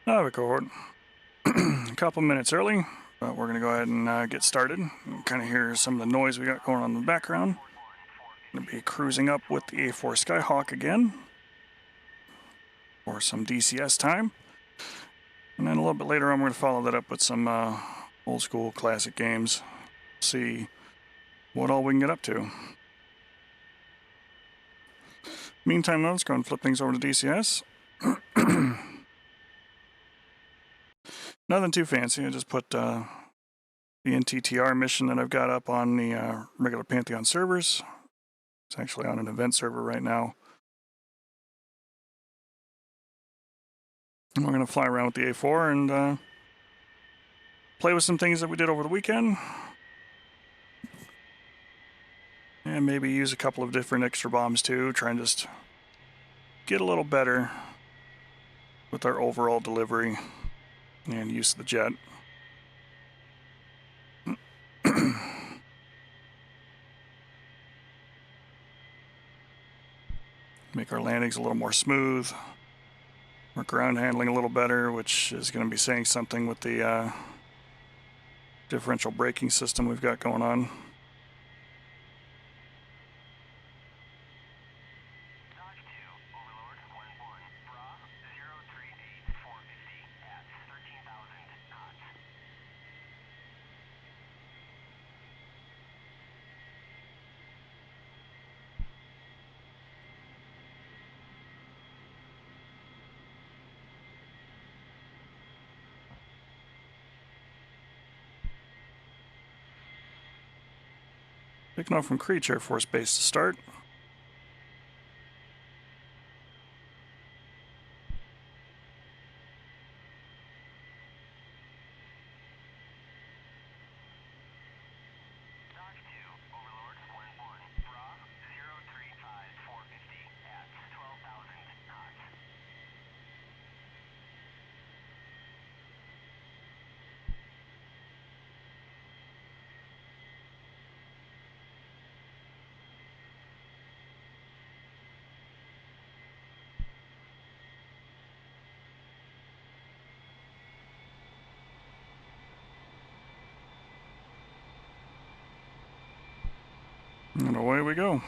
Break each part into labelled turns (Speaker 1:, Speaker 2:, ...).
Speaker 1: Now record. A couple minutes early, but we're going to go ahead and get started. Kind of hear some of the noise we got going on in the background. Going to be cruising up with the A4 Skyhawk again for some DCS time. And then a little bit later on, we're going to follow that up with some old school classic games. See what all we can get up to. Meantime, though, let's go and flip things over to DCS. Nothing too fancy. I just put the NTTR mission that I've got up on the regular Pantheon servers. It's actually on an event server right now. And we're going to fly around with the A4 and play with some things that we did over the weekend. And maybe use a couple of different extra bombs too. Try and just get a little better with our overall delivery and use of the jet. Make our landings a little more smooth. Our ground handling a little better, which is going to be saying something with the differential braking system we've got going on. Taking off from Creech Air Force Base to start. And away we go.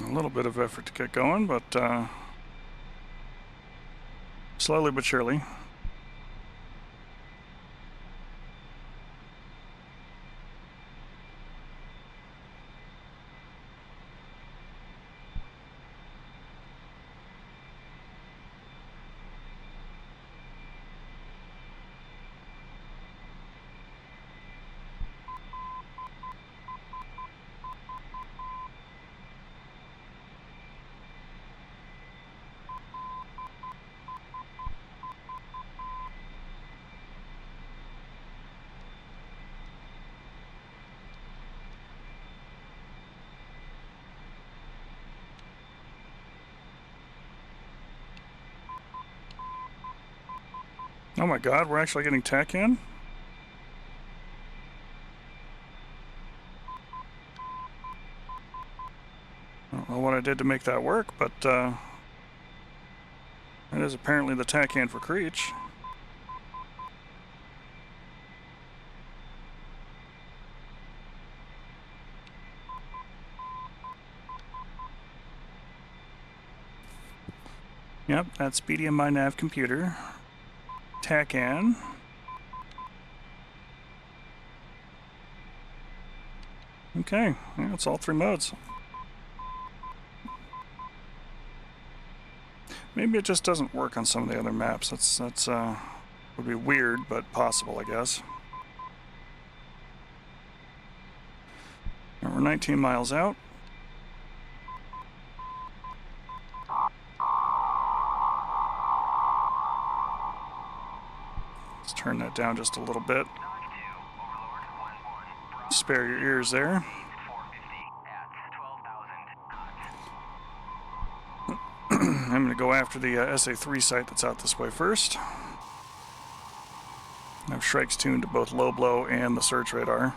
Speaker 1: A little bit of effort to get going, but slowly but surely. Oh my god, we're actually getting tack in? I don't know what I did to make that work, but that is apparently the tack in for Creech. Yep, that's speedy in my nav computer. TACAN. Okay, yeah, it's all three modes. Maybe it just doesn't work on some of the other maps. That's would be weird, but possible, I guess. And we're 19 miles out. Let's turn that down just a little bit. Spare your ears there. I'm going to go after the SA3 site that's out this way first. I have Shrikes tuned to both low blow and the search radar.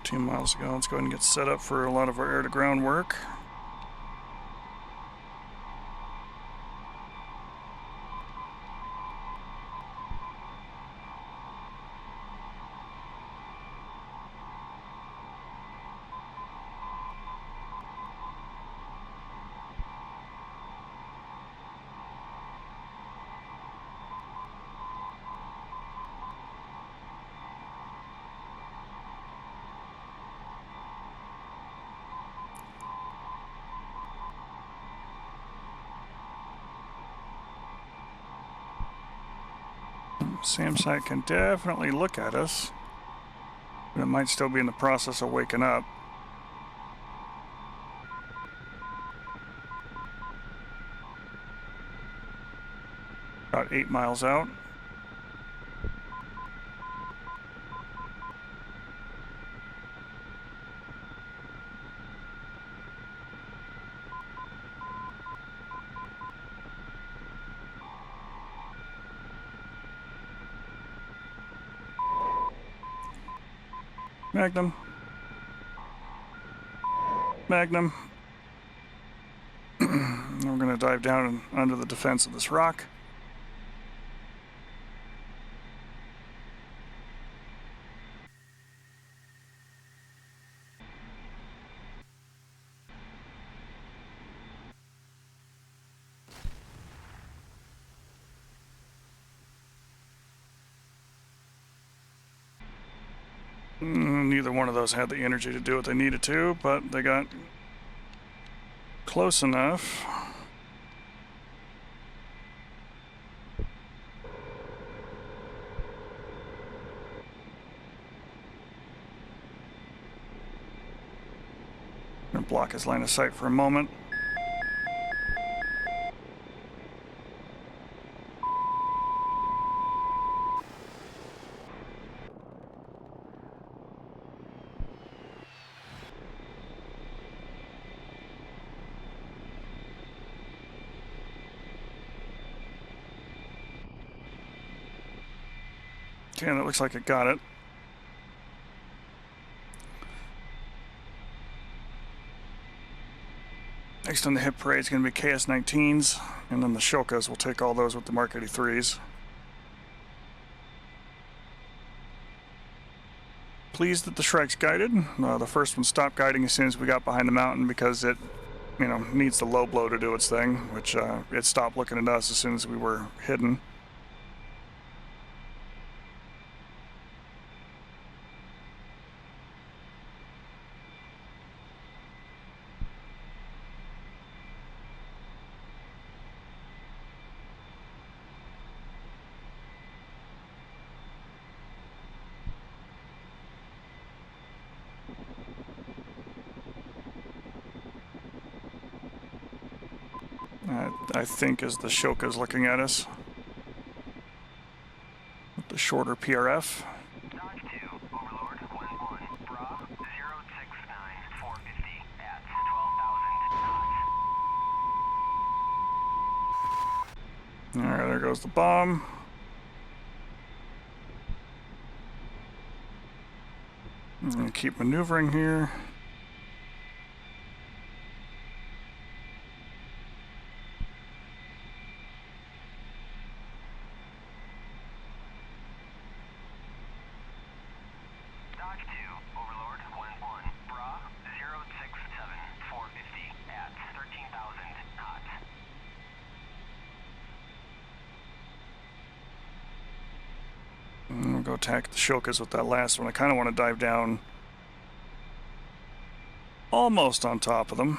Speaker 1: Miles ago. Let's go ahead and get set up for a lot of our air-to-ground work. SAM site can definitely look at us, but it might still be in the process of waking up. About 8 miles out. Magnum. Magnum. We're going to dive down under the defense of this rock. Neither one of those had the energy to do what they needed to, but they got close enough. I'm going to block his line of sight for a moment. Okay, that looks like it got it. Next on the hit parade is going to be KS-19s, and then the Shilkas will take all those with the Mark 83s. Pleased that the Shrikes guided. The first one stopped guiding as soon as we got behind the mountain because it, needs the low blow to do its thing, which it stopped looking at us as soon as we were hidden. I think as the Shilka's looking at us with the shorter PRF.
Speaker 2: Dodge 2, Overlord, 1-1.
Speaker 1: Alright, there goes the bomb. I'm going to keep maneuvering here. We'll go attack the Shokas with that last one. I kind of want to dive down almost on top of them.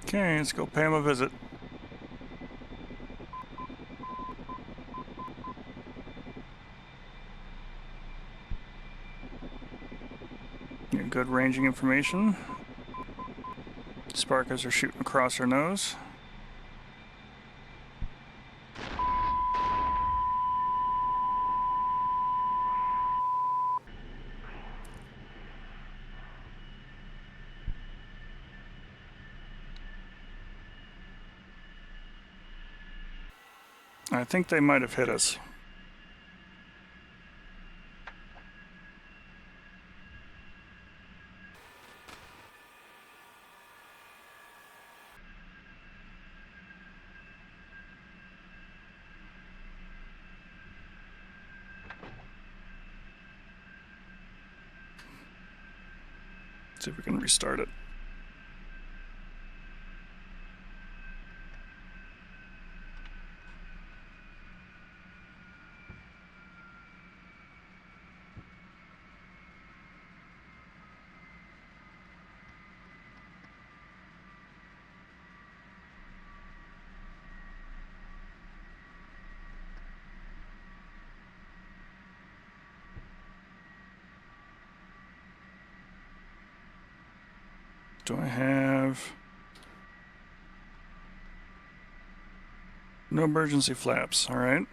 Speaker 1: Okay, let's go pay him a visit. Get good ranging information. Sparkers are shooting across her nose. I think they might have hit us. See if we can restart it. Do I have... No emergency flaps, alright.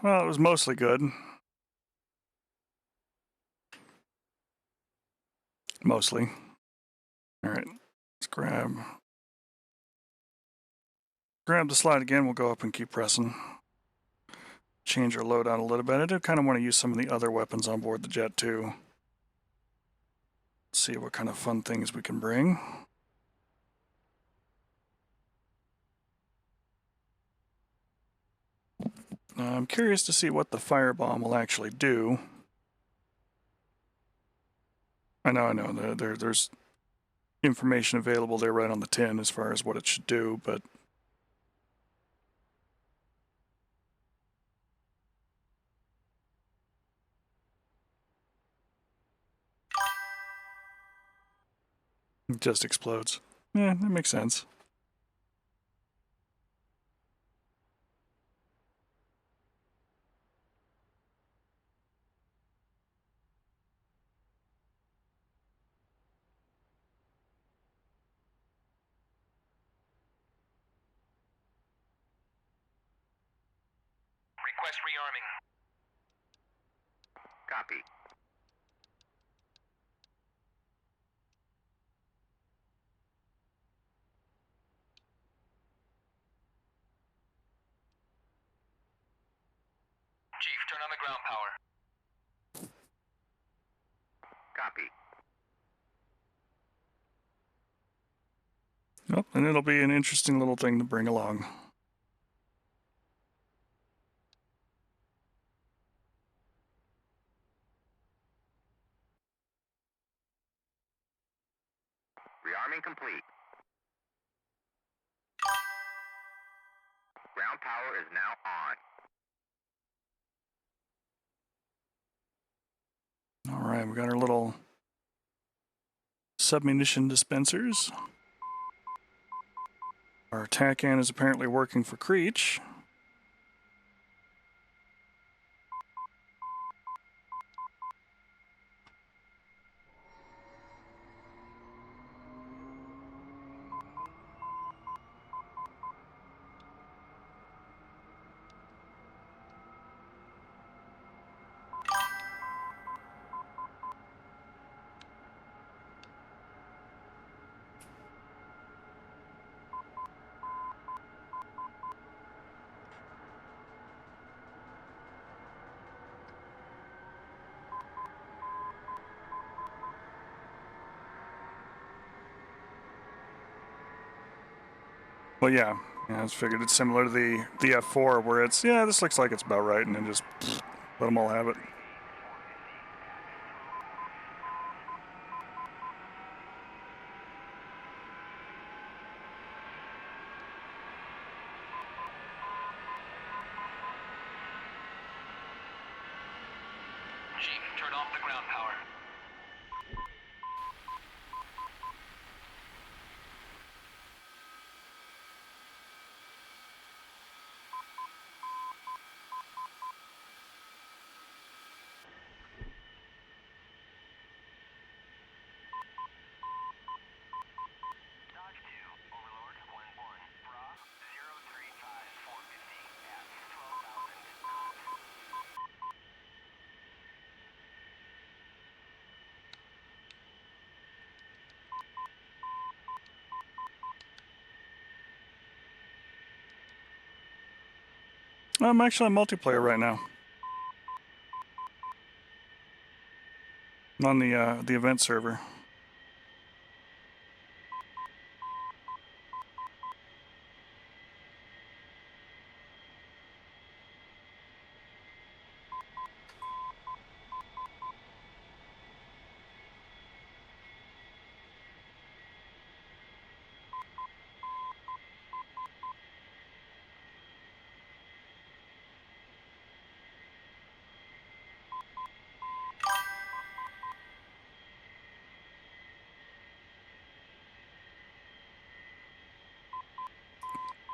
Speaker 1: Well, it was mostly good. Mostly. Alright, let's grab the slide again. We'll go up and keep pressing. Change our loadout a little bit. I do kind of want to use some of the other weapons on board the jet too. see what kind of fun things we can bring. I'm curious to see what the firebomb will actually do. I know. There's information available there right on the tin as far as what it should do, but it just explodes. Yeah, that makes sense.
Speaker 2: Request rearming. Copy. Chief, turn on the ground power. Copy.
Speaker 1: Oh, and it'll be an interesting little thing to bring along.
Speaker 2: Rearming complete. Ground power is now on.
Speaker 1: All right, we got our little submunition dispensers. Our TACAN is apparently working for Creech. Well, yeah, I just figured it's similar to the F4 where it's, yeah, this looks like it's about right, and then just let them all have it.
Speaker 2: Chief, turn off the ground power. Dodge 2, Overlord, 1-1, Bra, 035-450, at 12,000 knots.
Speaker 1: I'm actually on multiplayer right now. I'm on the event server.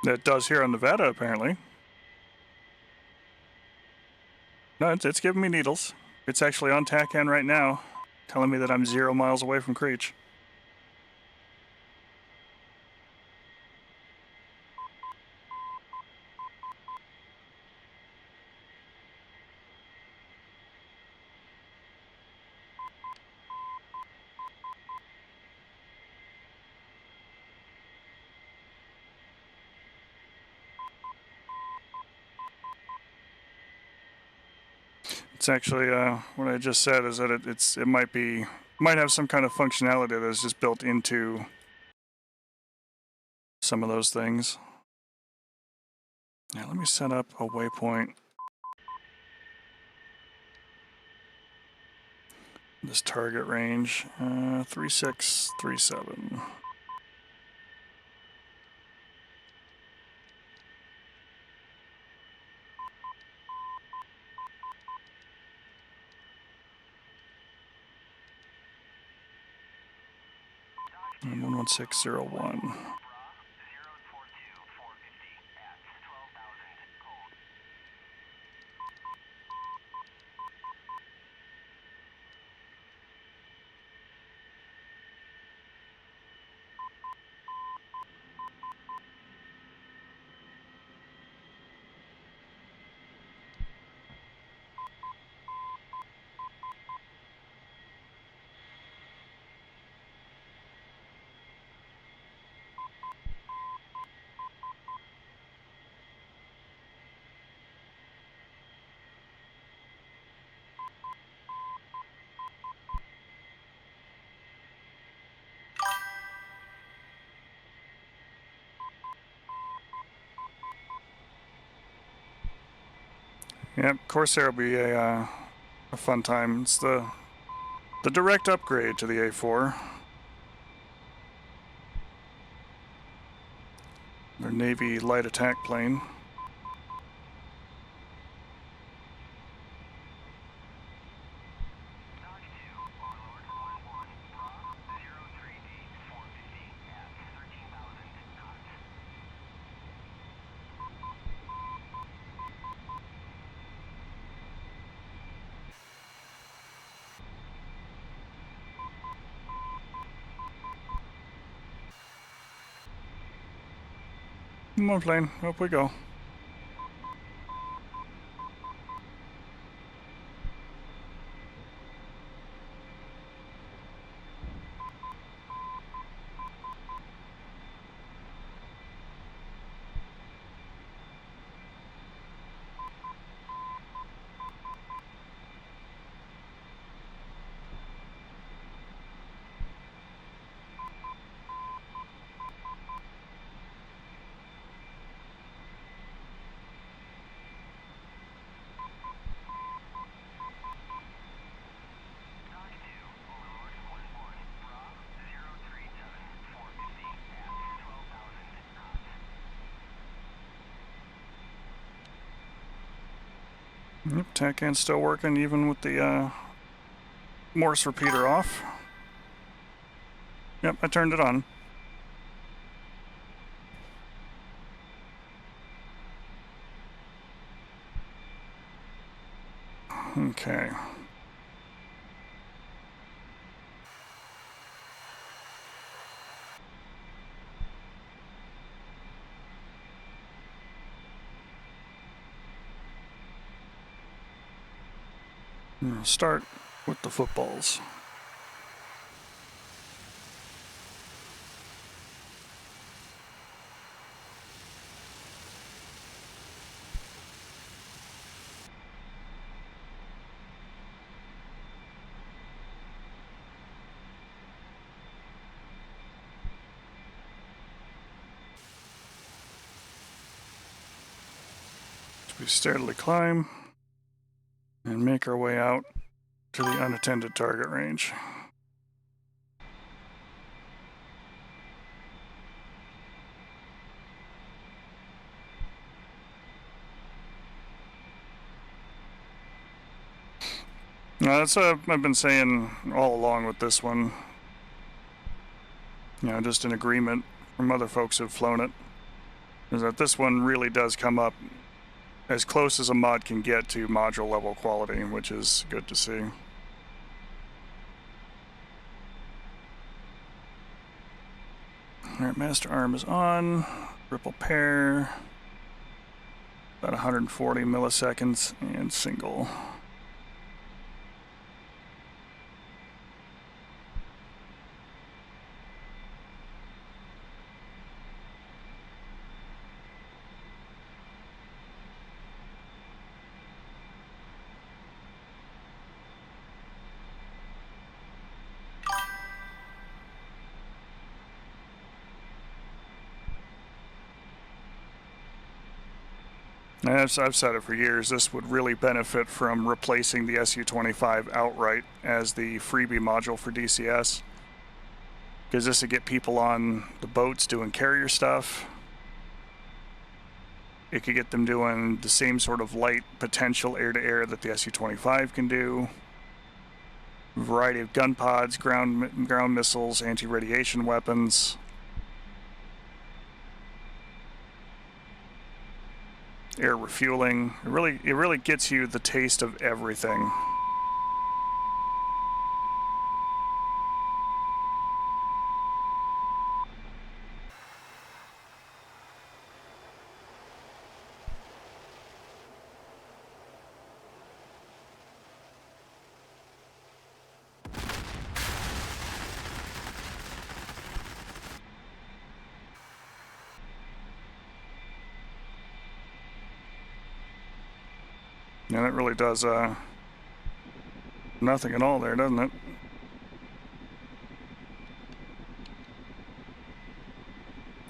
Speaker 1: It does here on Nevada, apparently. No, it's giving me needles. It's actually on TACAN right now, telling me that I'm 0 miles away from Creech. It's actually what I just said is that it might be might have some kind of functionality that's just built into some of those things. Now let me set up a waypoint. This target range, 3637. And 11601. Yep, Corsair will be a fun time. It's the direct upgrade to the A4. Their Navy light attack plane. Come on, plane. Up we go. Yep, TACAN's still working even with the Morse repeater off. Yep, I turned it on. Okay. We'll start with the footballs. We steadily climb and make our way out to the unattended target range. Now, that's what I've been saying all along with this one. You know, just an agreement from other folks who've flown it, is that this one really does come up as close as a mod can get to module level quality, which is good to see. Alright, master arm is on. Ripple pair. About 140 milliseconds and single. And I've said it for years, this would really benefit from replacing the Su-25 outright as the freebie module for DCS. Because this would get people on the boats doing carrier stuff. It could get them doing the same sort of light potential air-to-air that the Su-25 can do. Variety of gun pods, ground missiles, anti-radiation weapons. Air refueling. It really gets you the taste of everything. Yeah, that really does nothing at all there, doesn't it?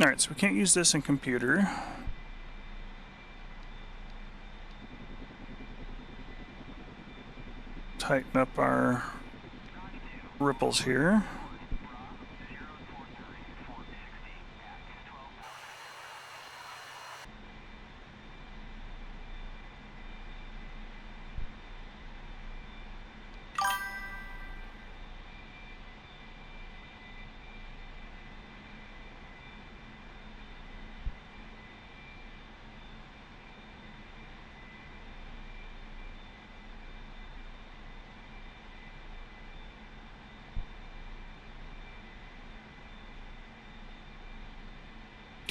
Speaker 1: Alright, so we can't use this in computer. Tighten up our ripples here.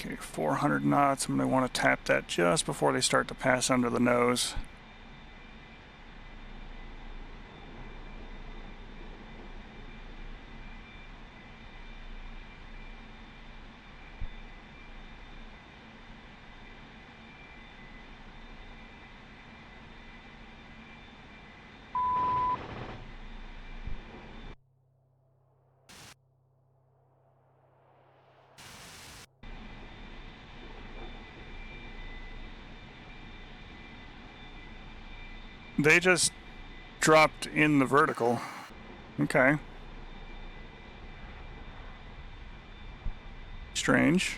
Speaker 1: Okay, 400 knots. I'm going to want to tap that just before they start to pass under the nose. They just dropped in the vertical. Okay. Strange.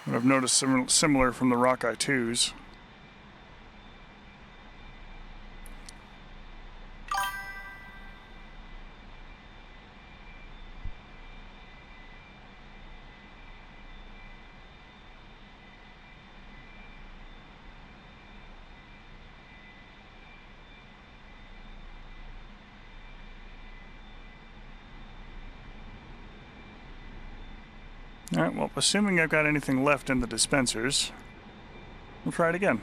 Speaker 1: But I've noticed similar from the Rockeye 2s. Alright, well, assuming I've got anything left in the dispensers, we'll try it again.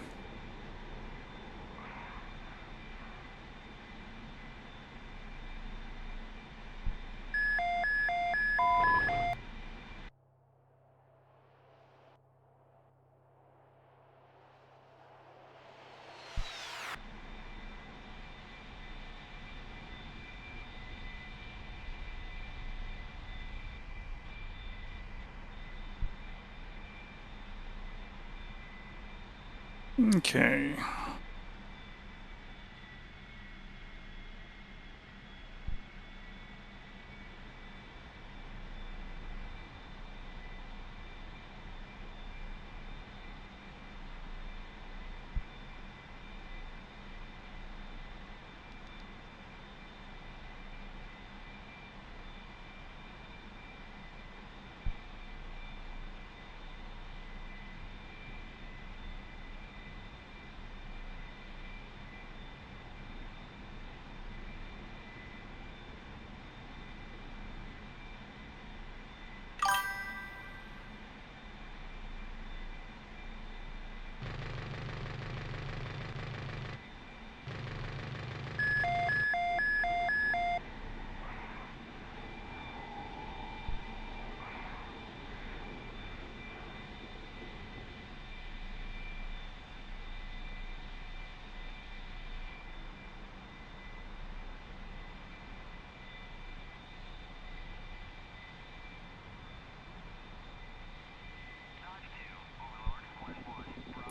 Speaker 1: Okay.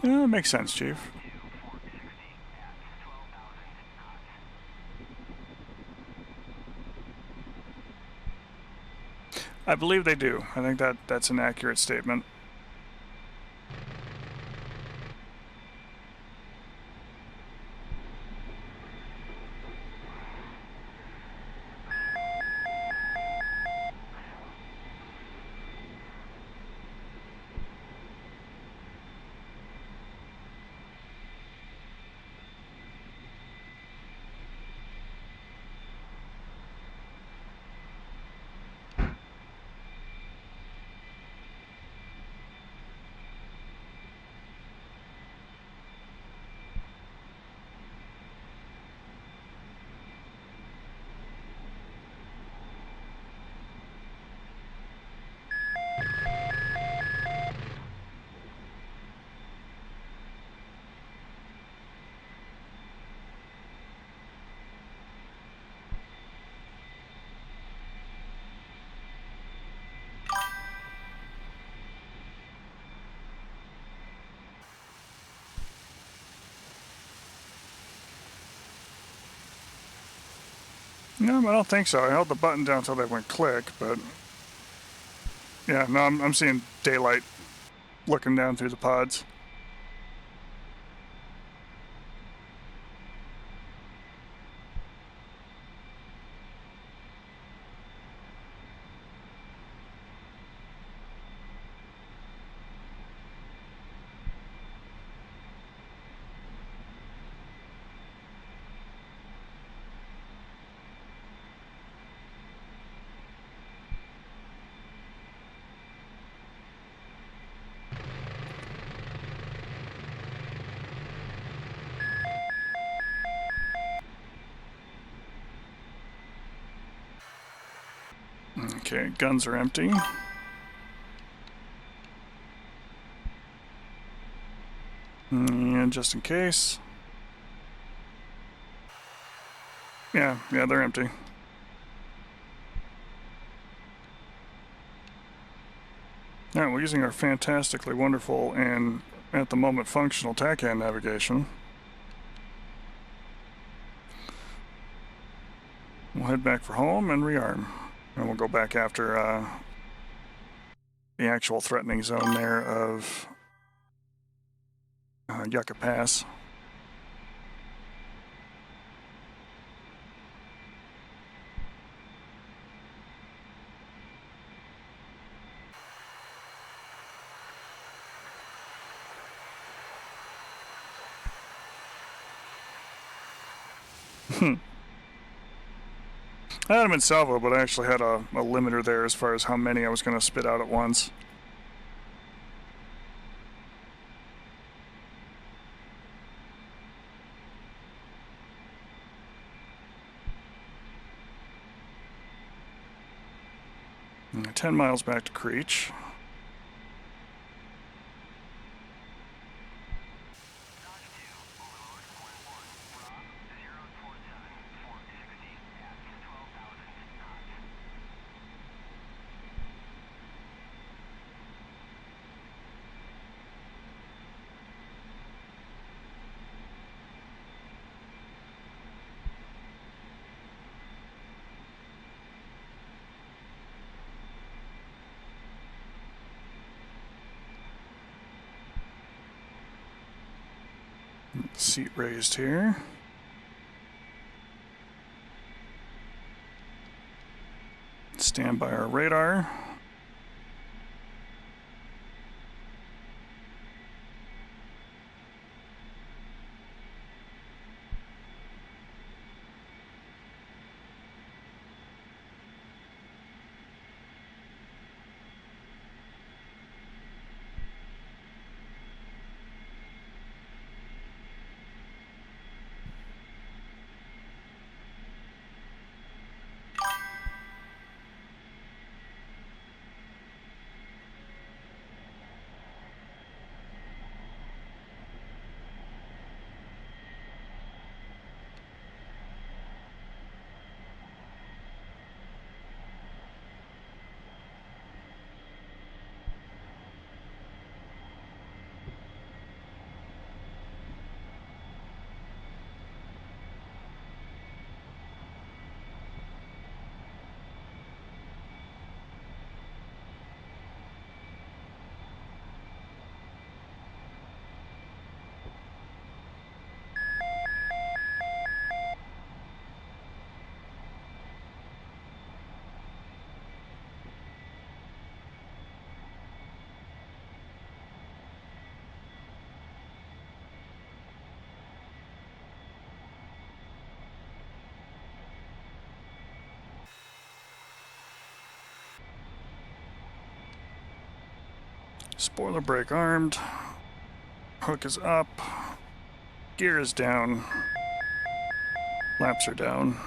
Speaker 1: Yeah, that makes sense, Chief. I believe they do. I think that's an accurate statement. No, I don't think so. I held the button down until they went click, but yeah, no, I'm seeing daylight looking down through the pods. Okay, guns are empty. And just in case. Yeah, they're empty. All right, we're using our fantastically wonderful and at the moment functional TACAN navigation. We'll head back for home and rearm. And we'll go back after the actual threatening zone there of Yucca Pass. I had them in salvo, but I actually had a limiter there as far as how many I was going to spit out at once. And 10 miles back to Creech. Seat raised here. Stand by our radar. Boiler brake armed. Hook is up. Gear is down. Flaps are down.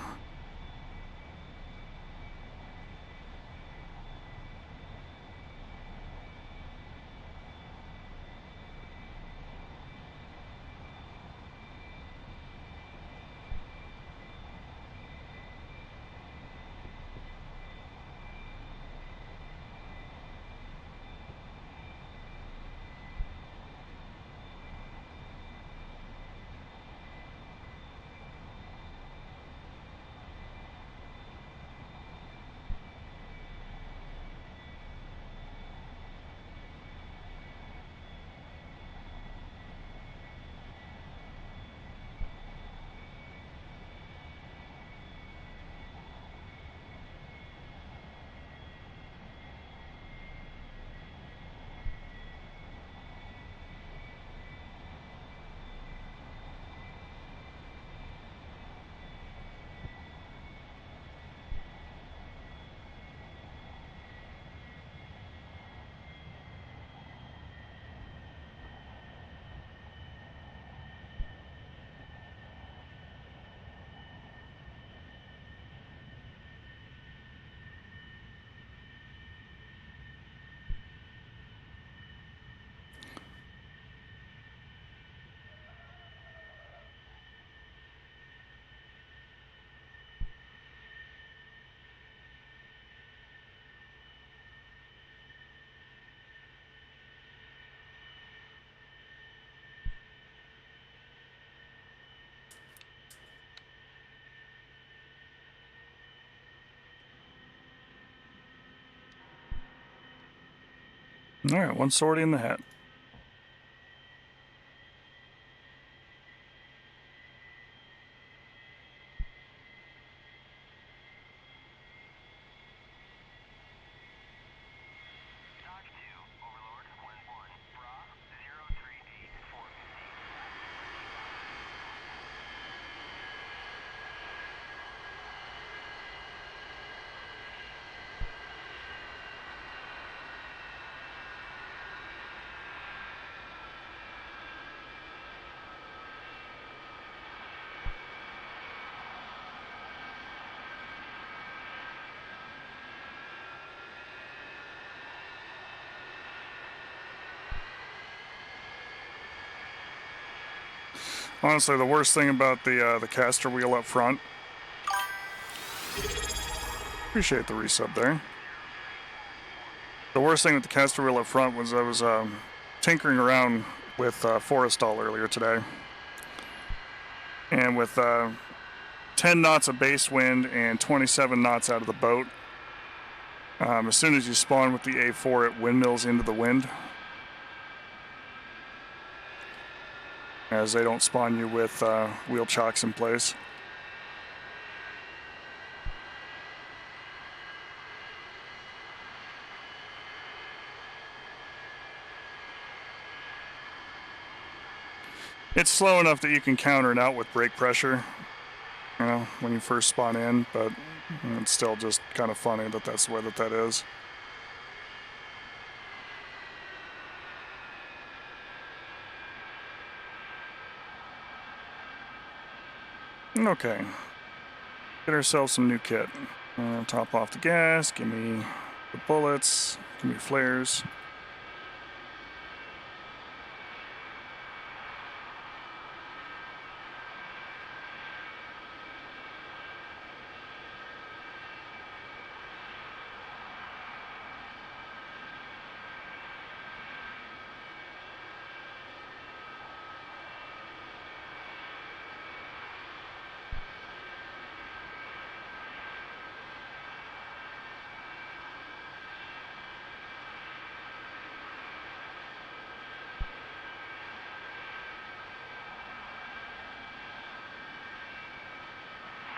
Speaker 1: All right, one sortie in the hat.
Speaker 2: Dock 2, Overlord, 1-1, Bra, 038-415.
Speaker 1: Honestly, the worst thing about the caster wheel up front. Appreciate the resub there. The worst thing with the caster wheel up front was I was tinkering around with Forestall earlier today, and with 10 knots of base wind and 27 knots out of the boat. As soon as you spawn with the A4, it windmills into the wind, as they don't spawn you with wheel chocks in place. It's slow enough that you can counter it out with brake pressure, you know, when you first spawn in, but it's still just kind of funny that that's the way that is. Okay, get ourselves some new kit. Top off the gas, give me the bullets, give me flares.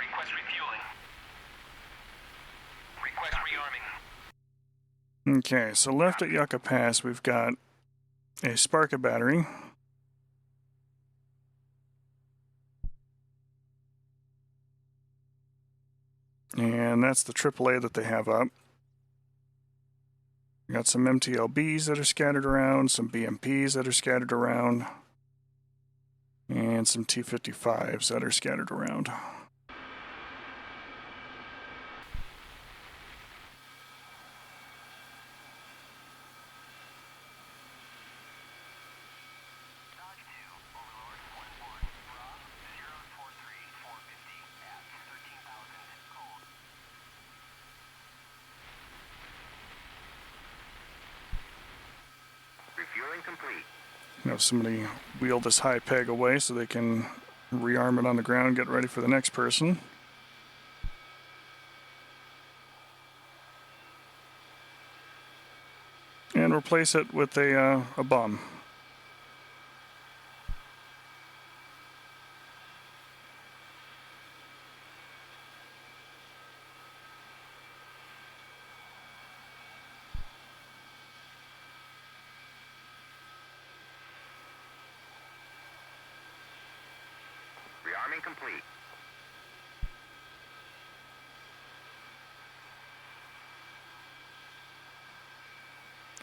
Speaker 2: Request refueling. Request rearming.
Speaker 1: Okay, so left at Yucca Pass, we've got a Sparka battery. And that's the AAA that they have up. We got some MTLBs that are scattered around, some BMPs that are scattered around, and some T-55s that are scattered around.
Speaker 2: Refueling complete.
Speaker 1: Have somebody wheel this high peg away so they can rearm it on the ground and get ready for the next person. And replace it with a bomb.
Speaker 2: Rearming complete.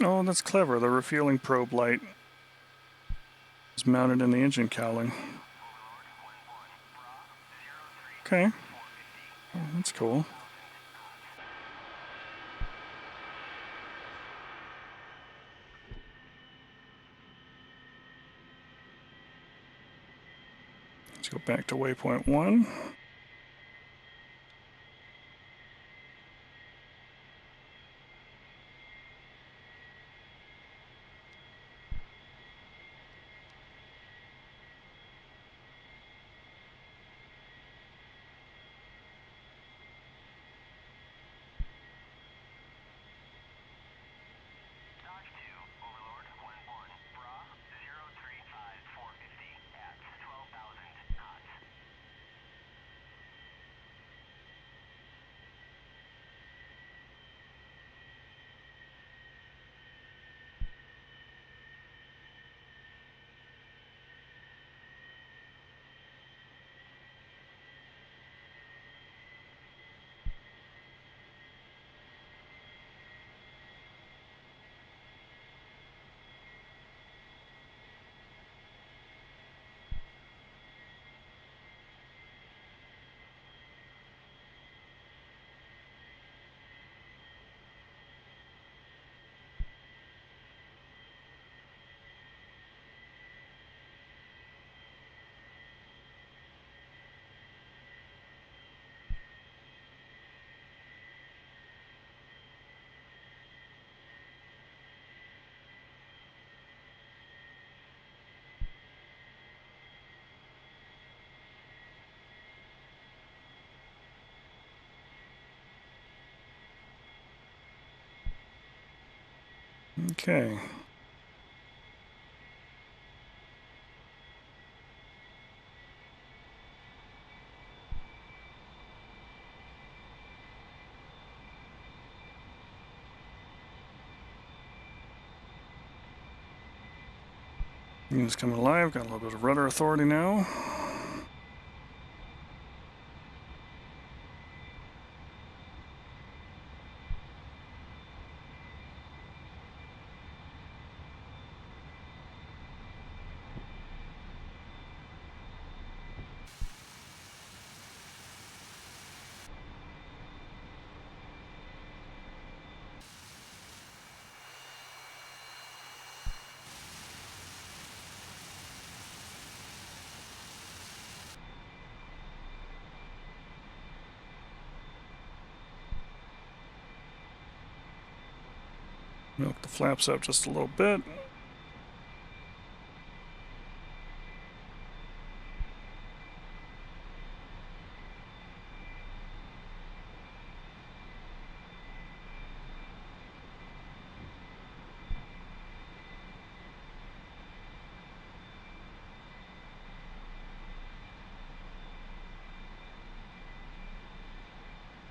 Speaker 1: Oh, that's clever. The refueling probe light is mounted in the engine cowling. Okay. Oh, that's cool. Let's go back to waypoint 1. Okay. Unit's coming alive. Got a little bit of rudder authority now. Milk the flaps up just a little bit.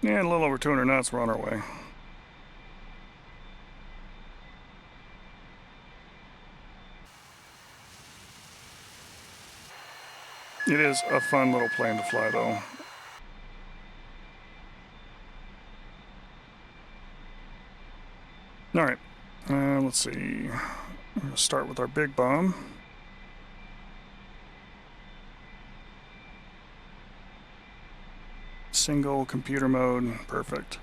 Speaker 1: And a little over 200 knots, we're on our way. It is a fun little plane to fly, though. All right, Let's see. I'm going to start with our big bomb. Single computer mode, perfect.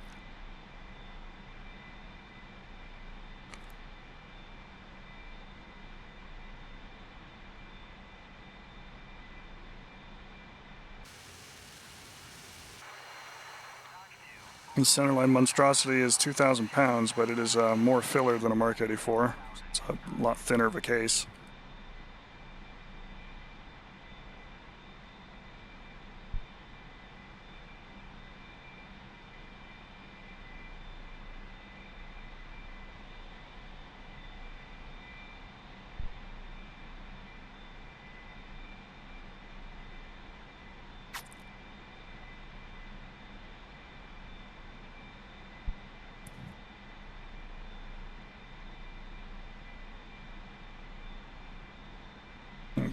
Speaker 1: The centerline monstrosity is 2,000 pounds, but it is more filler than a Mark 84. It's a lot thinner of a case.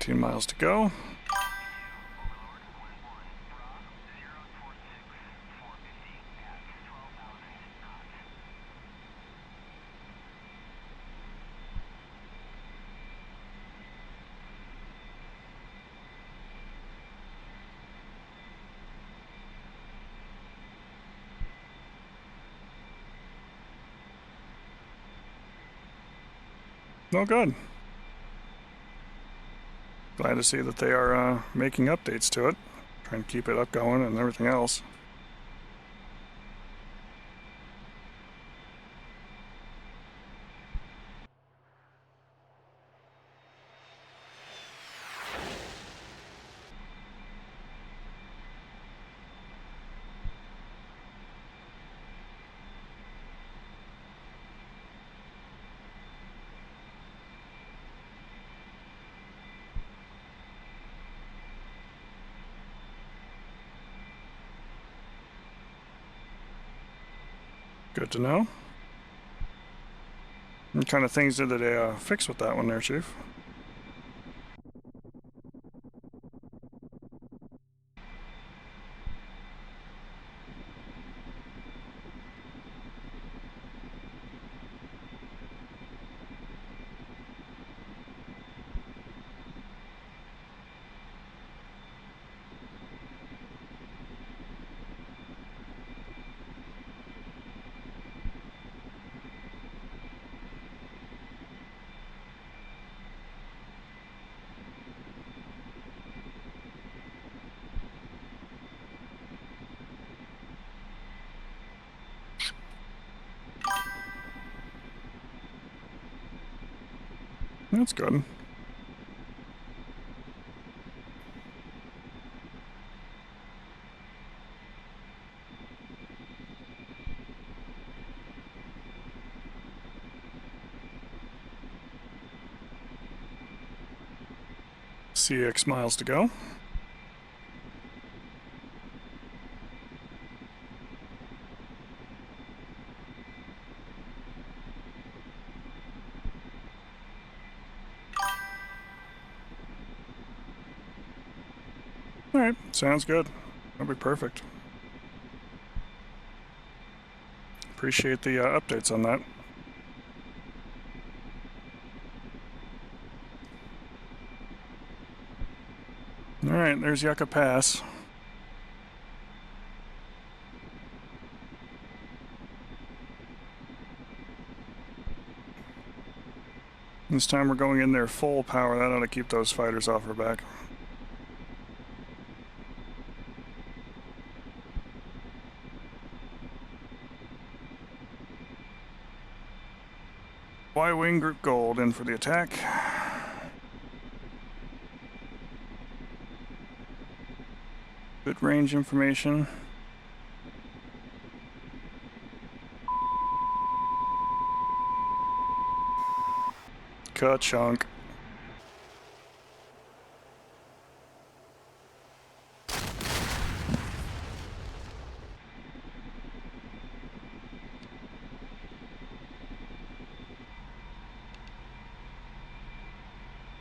Speaker 1: Miles to go. No good. Glad to see that they are making updates to it, trying to keep it up going and everything else. Good to know. What kind of things did they fix with that one there, Chief? That's good. CX miles to go. All right, sounds good. That'll be perfect. Appreciate the updates on that. All right, there's Yucca Pass. This time we're going in there full power. That ought to keep those fighters off our back. Y-Wing Group Gold in for the attack. Good range information. Ka-chunk.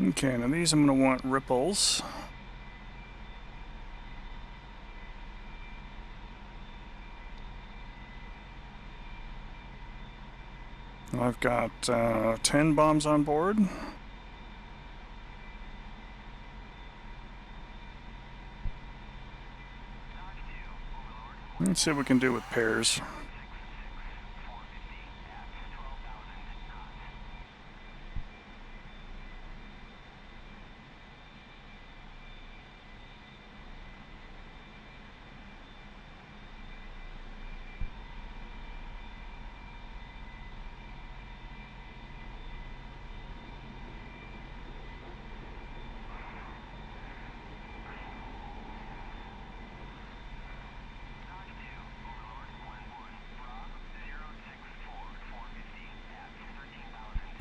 Speaker 1: Okay, now these I'm going to want ripples. I've got 10 bombs on board. Let's see what we can do with pairs.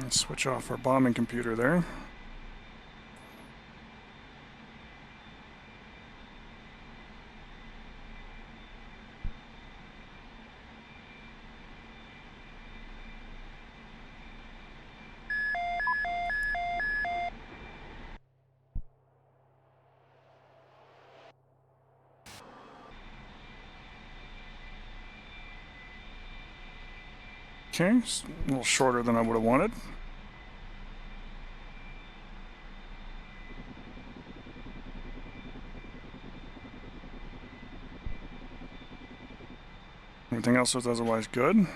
Speaker 1: Let's switch off our bombing computer there. Okay, it's a little shorter than I would have wanted. Everything else was otherwise good.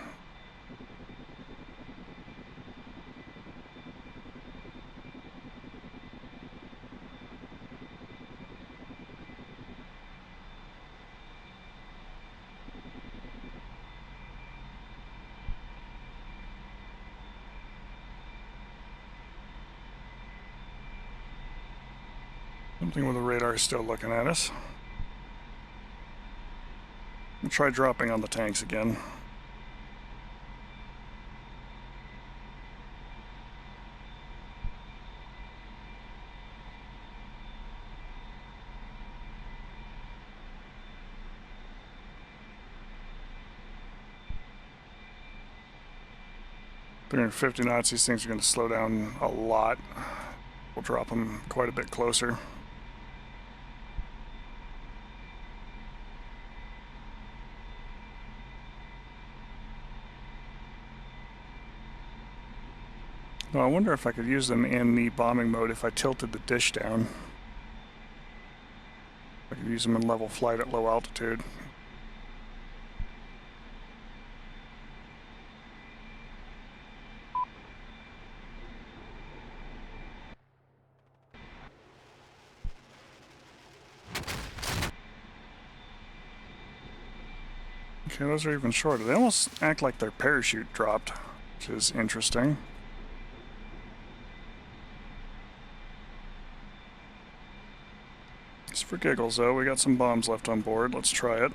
Speaker 1: Something with the radar still looking at us. We'll try dropping on the tanks again. At 50 knots, these things are going to slow down a lot. We'll drop them quite a bit closer. Now, I wonder if I could use them in the bombing mode if I tilted the dish down. I could use them in level flight at low altitude. Okay, those are even shorter. They almost act like their parachute dropped, which is interesting. Just for giggles, though, we got some bombs left on board. Let's try it.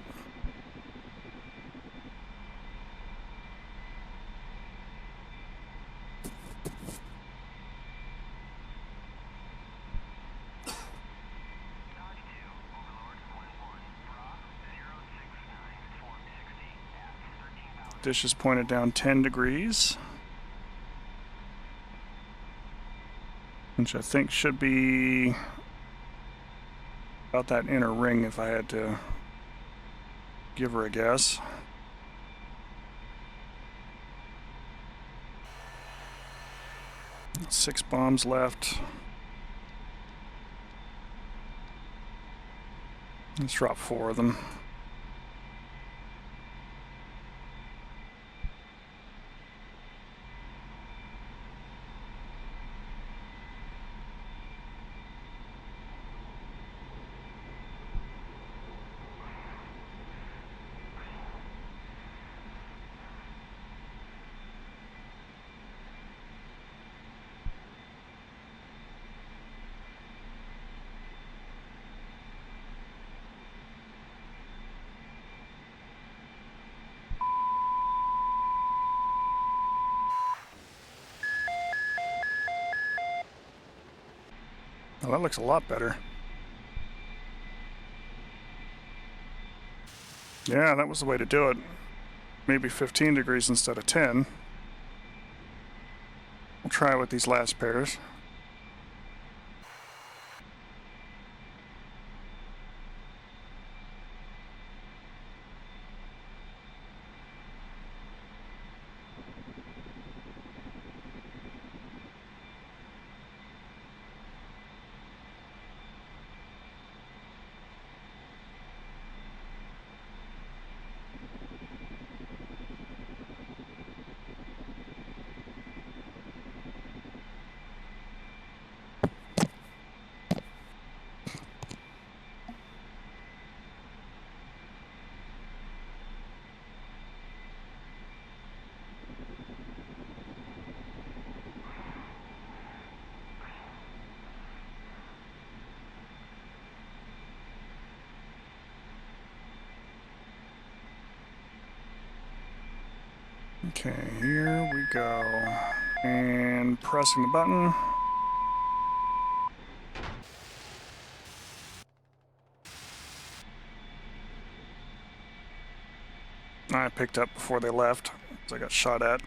Speaker 1: Dish is pointed down 10 degrees, which I think should be about that inner ring if I had to give her a guess. Six bombs left. Let's drop 4 of them. Well, that looks a lot better. Yeah, that was the way to do it. Maybe 15 degrees instead of 10. We'll try it with these last pairs. Okay, here we go. And pressing the button. I picked up before they left, so I got shot at.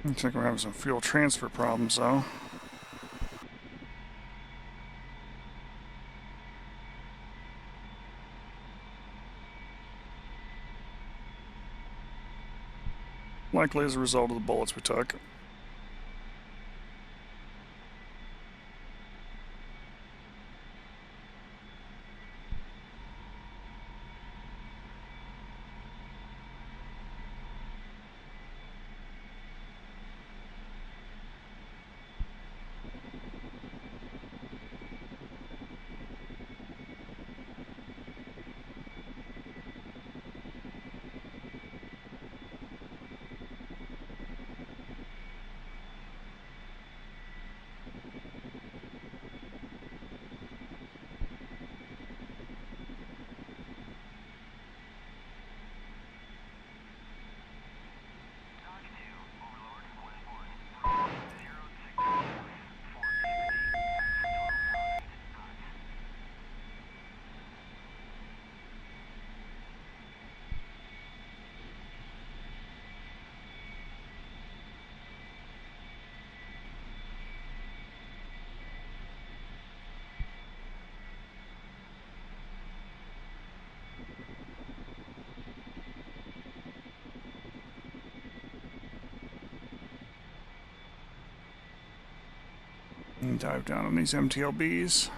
Speaker 1: Looks like we're having some fuel transfer problems, though. Likely as a result of the bullets we took. And dive down on these MTLBs.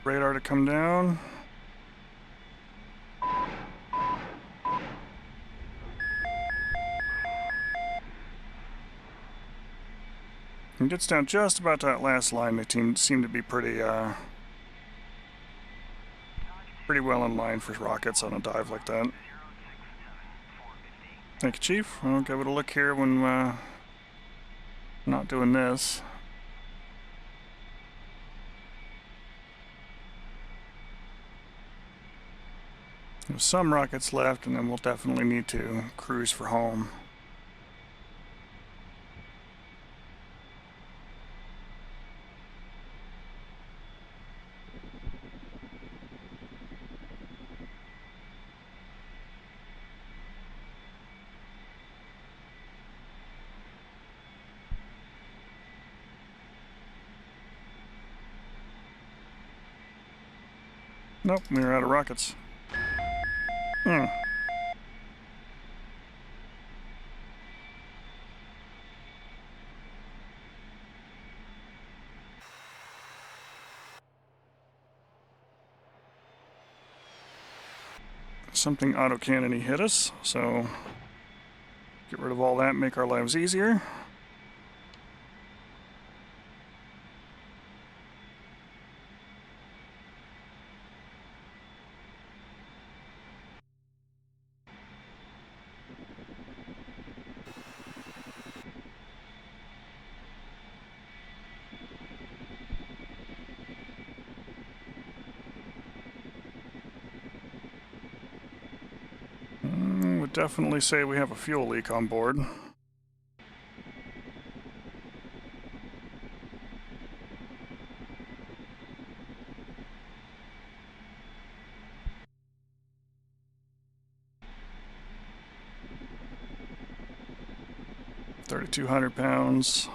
Speaker 1: Radar to come down. And gets down just about to that last line. They seem to be pretty well in line for rockets on a dive like that. Thank you, Chief. I'll give it a look here when not doing this. There's some rockets left, and then we'll definitely need to cruise for home. Nope, we're out of rockets. Something autocannon-y hit us, so get rid of all that, make our lives easier. Would definitely say we have a fuel leak on board. £3,200.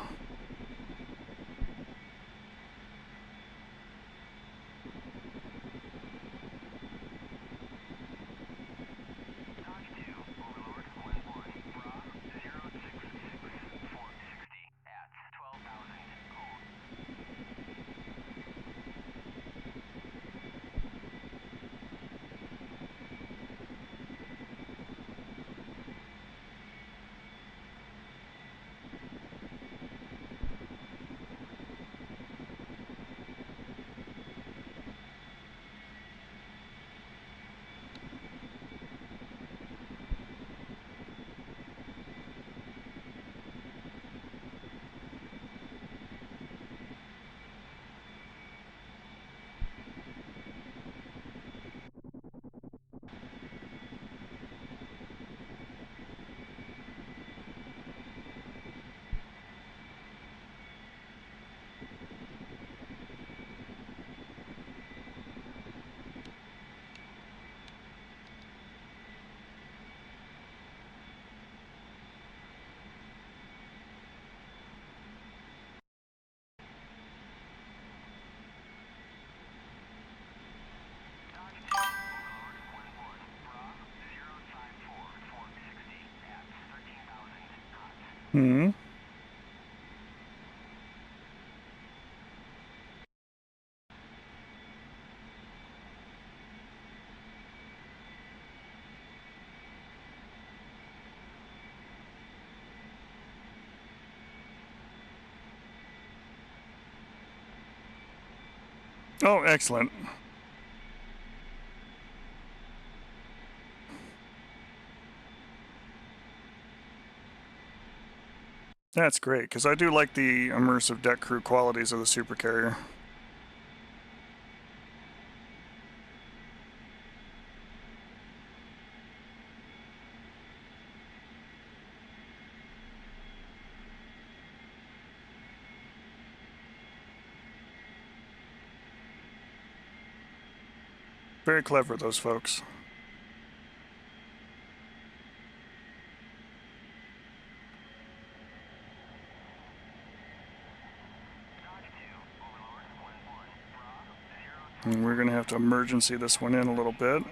Speaker 1: Hmm. Oh, excellent. That's great, because I do like the immersive deck crew qualities of the supercarrier. Very clever, those folks. And we're going to have to emergency this one in a little bit.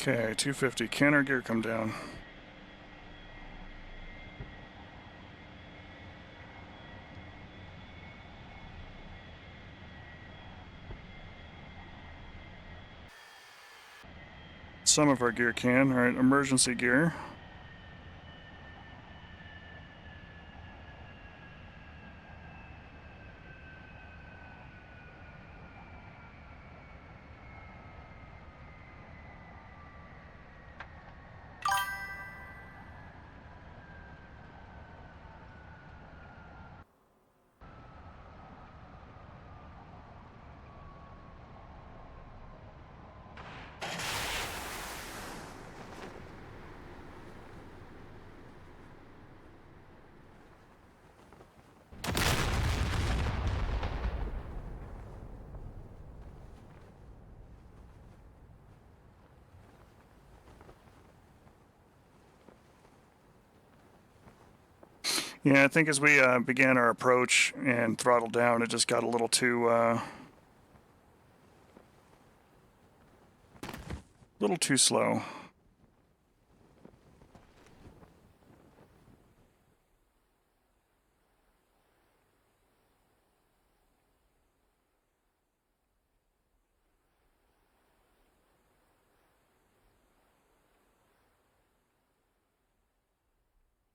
Speaker 1: Okay, 250. Can our gear come down? Some of our gear can. All right, emergency gear. Yeah, I think as we began our approach and throttled down, it just got a little too slow.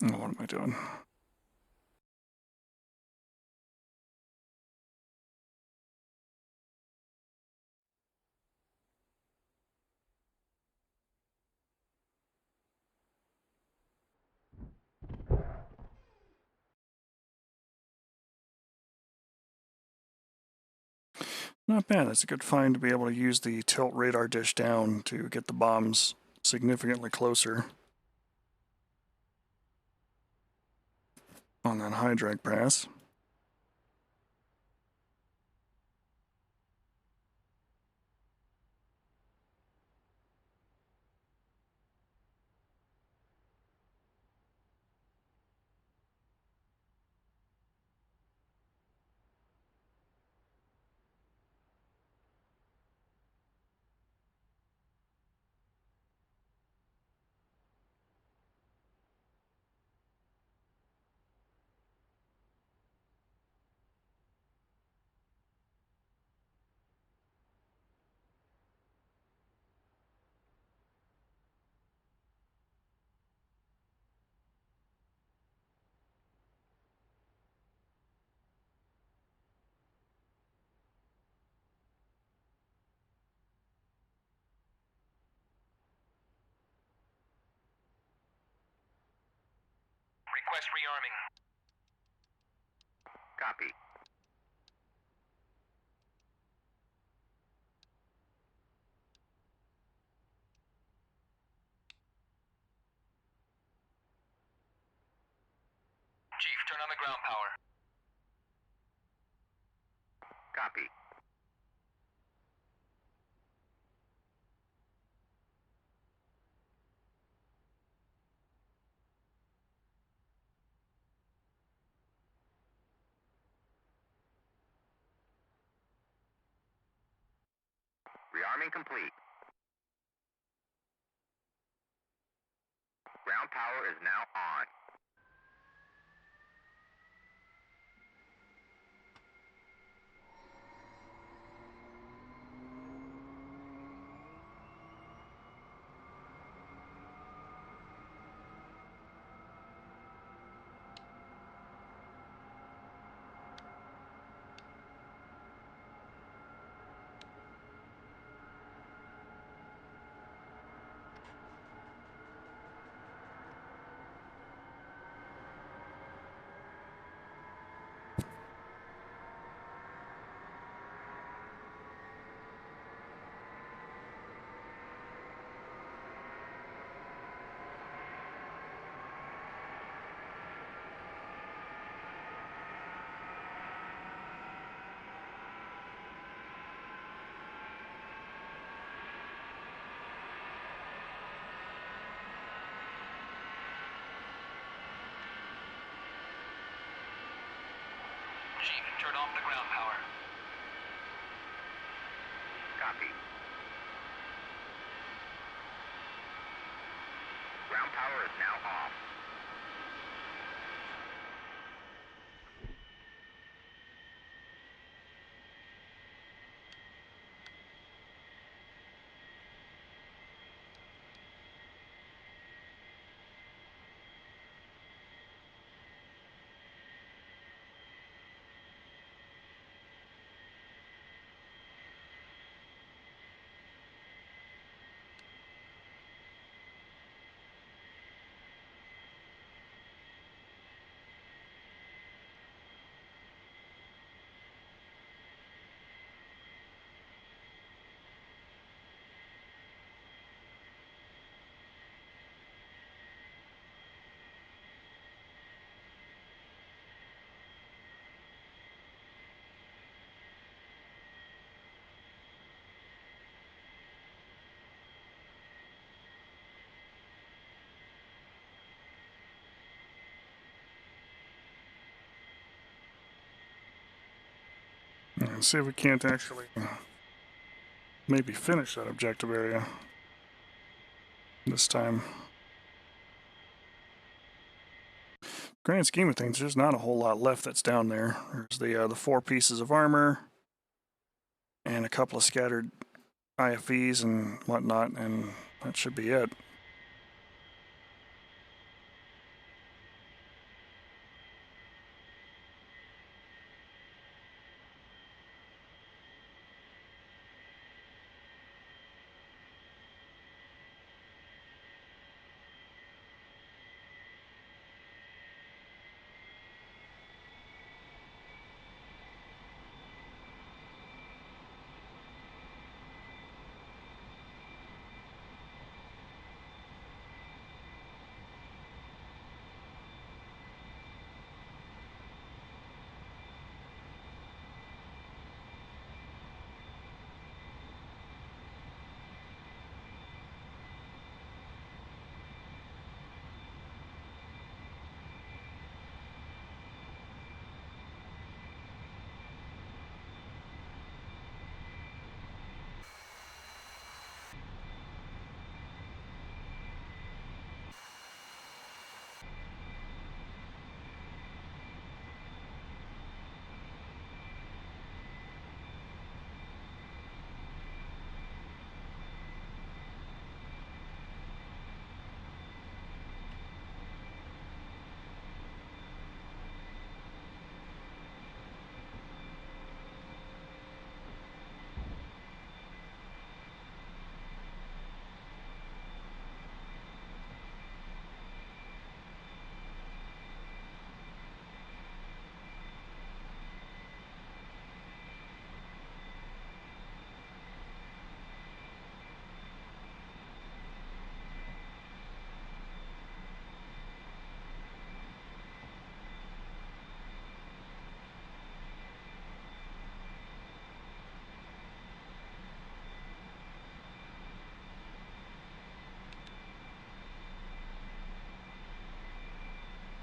Speaker 1: Oh, what am I doing? Not bad. That's a good find to be able to use the tilt radar dish down to get the bombs significantly closer on that high drag pass.
Speaker 2: Request rearming. Copy. Chief, turn on the ground power. Copy.
Speaker 3: Arming complete. Ground power is now on.
Speaker 2: Chief, turn off the ground power.
Speaker 3: Copy. Ground power is now off.
Speaker 1: And see if we can't actually maybe finish that objective area this time. Grand scheme of things, there's not a whole lot left that's down there. There's the 4 pieces of armor and a couple of scattered IFVs and whatnot, and that should be it.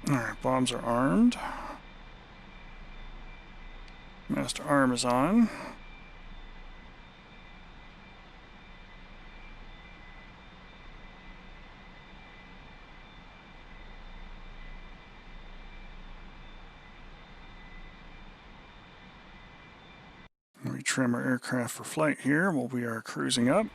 Speaker 1: Alright, bombs are armed. Master arm is on. trim our aircraft for flight here while we are cruising up.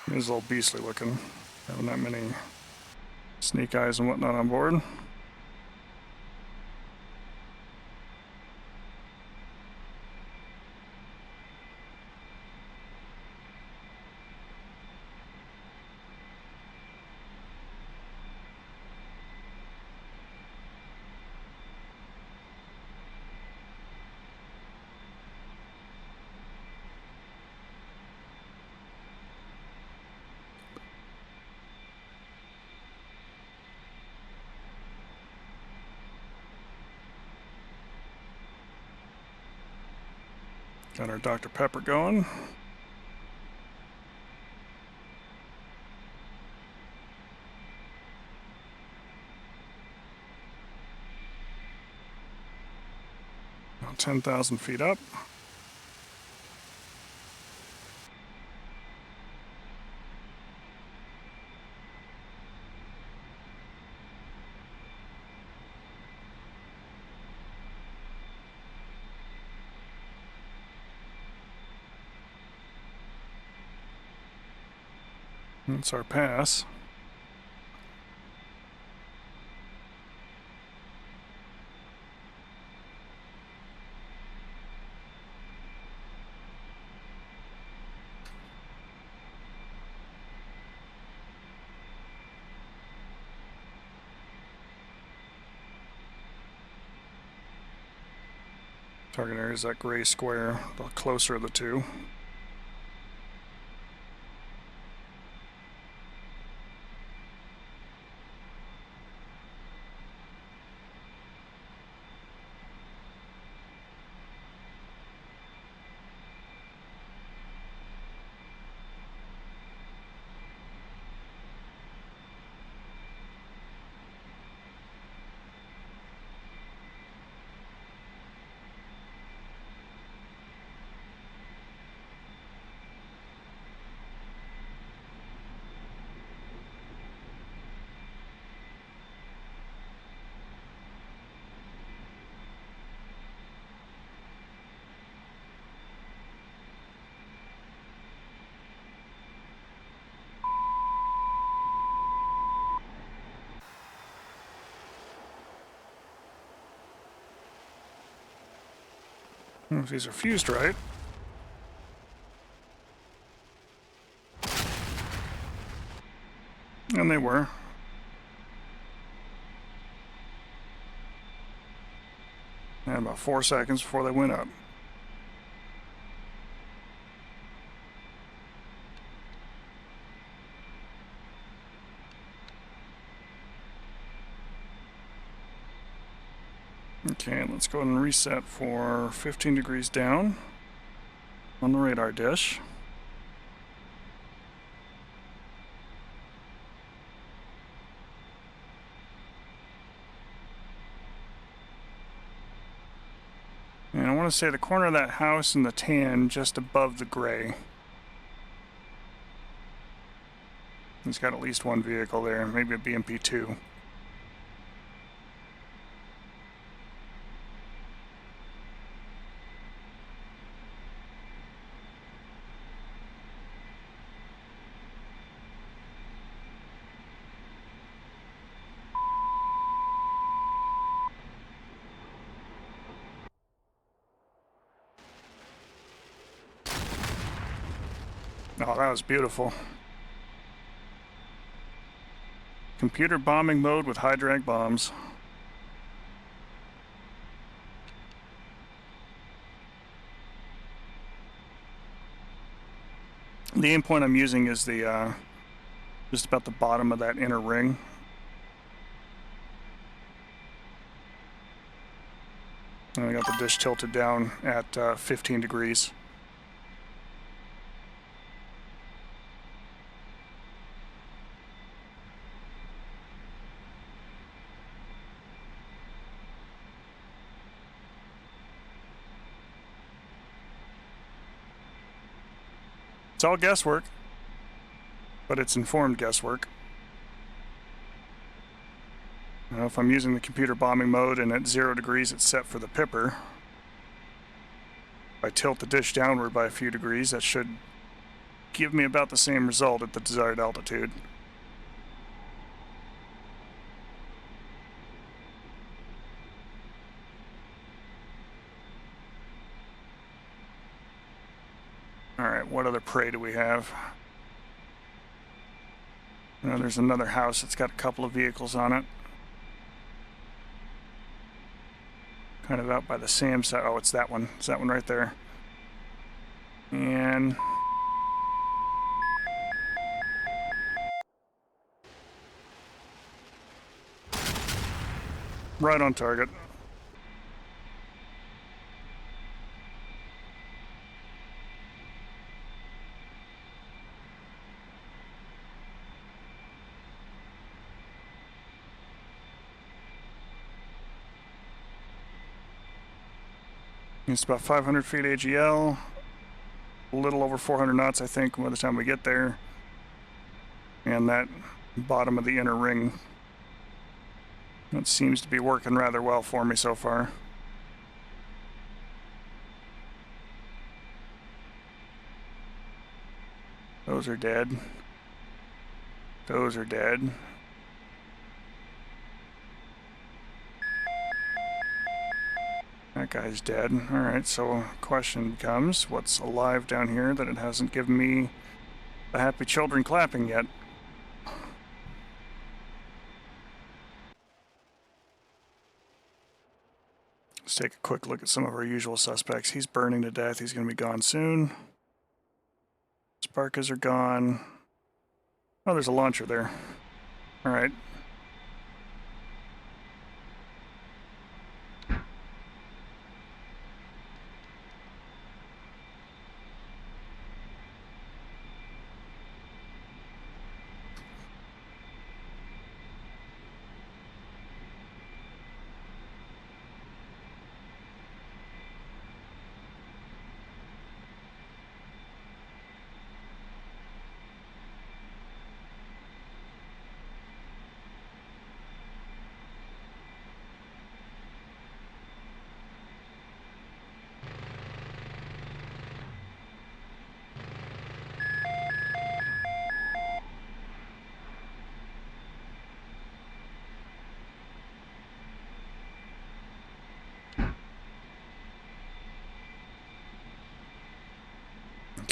Speaker 1: It is a little beastly looking, having that many sneak eyes and whatnot on board. Got our Dr. Pepper going. About 10,000 feet up. That's our pass. Target area is that gray square, the closer of the two. If these are fused right. And they were. And about 4 seconds before they went up. Okay, let's go ahead and reset for 15 degrees down. on the radar dish. And I want to say the corner of that house and the tan just above the gray. He's got at least one vehicle there, maybe a BMP-2. Oh, that was beautiful. Computer bombing mode with high drag bombs. The aim point I'm using is the just about the bottom of that inner ring. And I got the dish tilted down at 15 degrees. It's all guesswork, but it's informed guesswork. Now, if I'm using the computer bombing mode and at 0 degrees it's set for the pipper, if I tilt the dish downward by a few degrees, that should give me about the same result at the desired altitude. Alright, what other prey do we have? There's another house that's got a couple of vehicles on it. Kind of out by the SAM side. Oh, it's that one. It's that one right there. And right on target. It's about 500 feet AGL, a little over 400 knots, I think, by the time we get there. And that bottom of the inner ring, that seems to be working rather well for me so far. Those are dead. Those are dead. That guy's dead. Alright, so question becomes, what's alive down here that it hasn't given me the happy children clapping yet? Let's take a quick look at some of our usual suspects. He's burning to death. He's going to be gone soon. Sparkas are gone. Oh, there's a launcher there. Alright.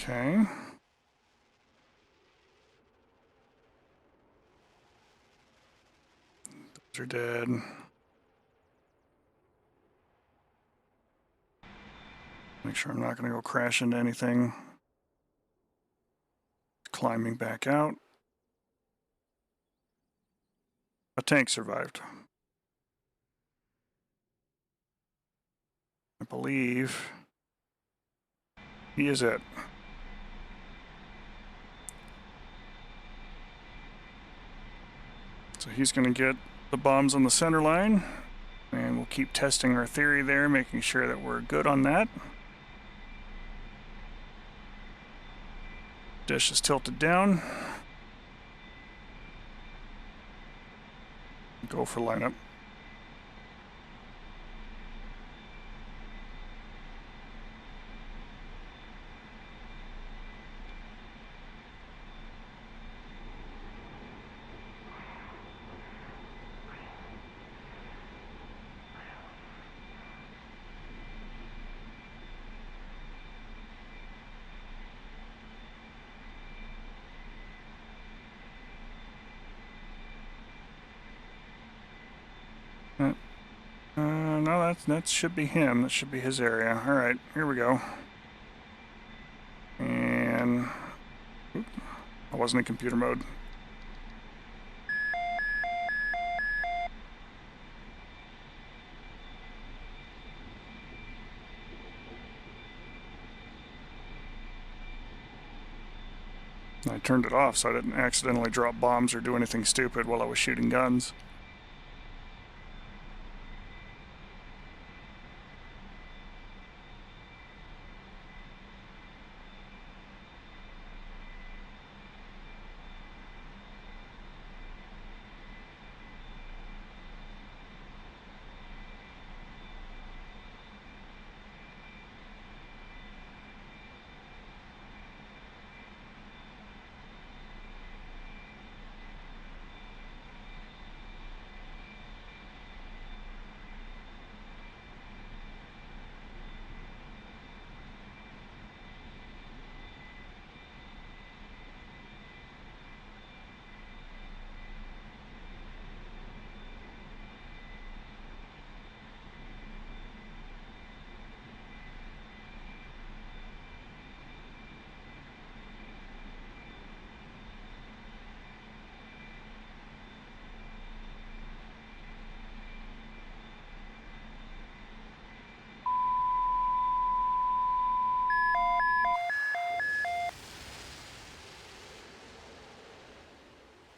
Speaker 1: Okay. Those are dead. Make sure I'm not going to go crash into anything. Climbing back out. A tank survived. I believe. He is it. So he's going to get the bombs on the center line, and we'll keep testing our theory there, making sure that we're good on that. Dish is tilted down. Go for lineup. No, that should be him. That should be his area. All right, here we go. And I wasn't in computer mode. I turned it off so I didn't accidentally drop bombs or do anything stupid while I was shooting guns.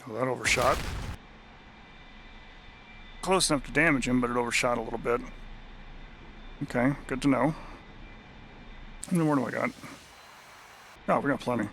Speaker 1: Oh, that overshot. Close enough to damage him, but it overshot a little bit. Okay, good to know. And then what do I got? Oh, we got plenty.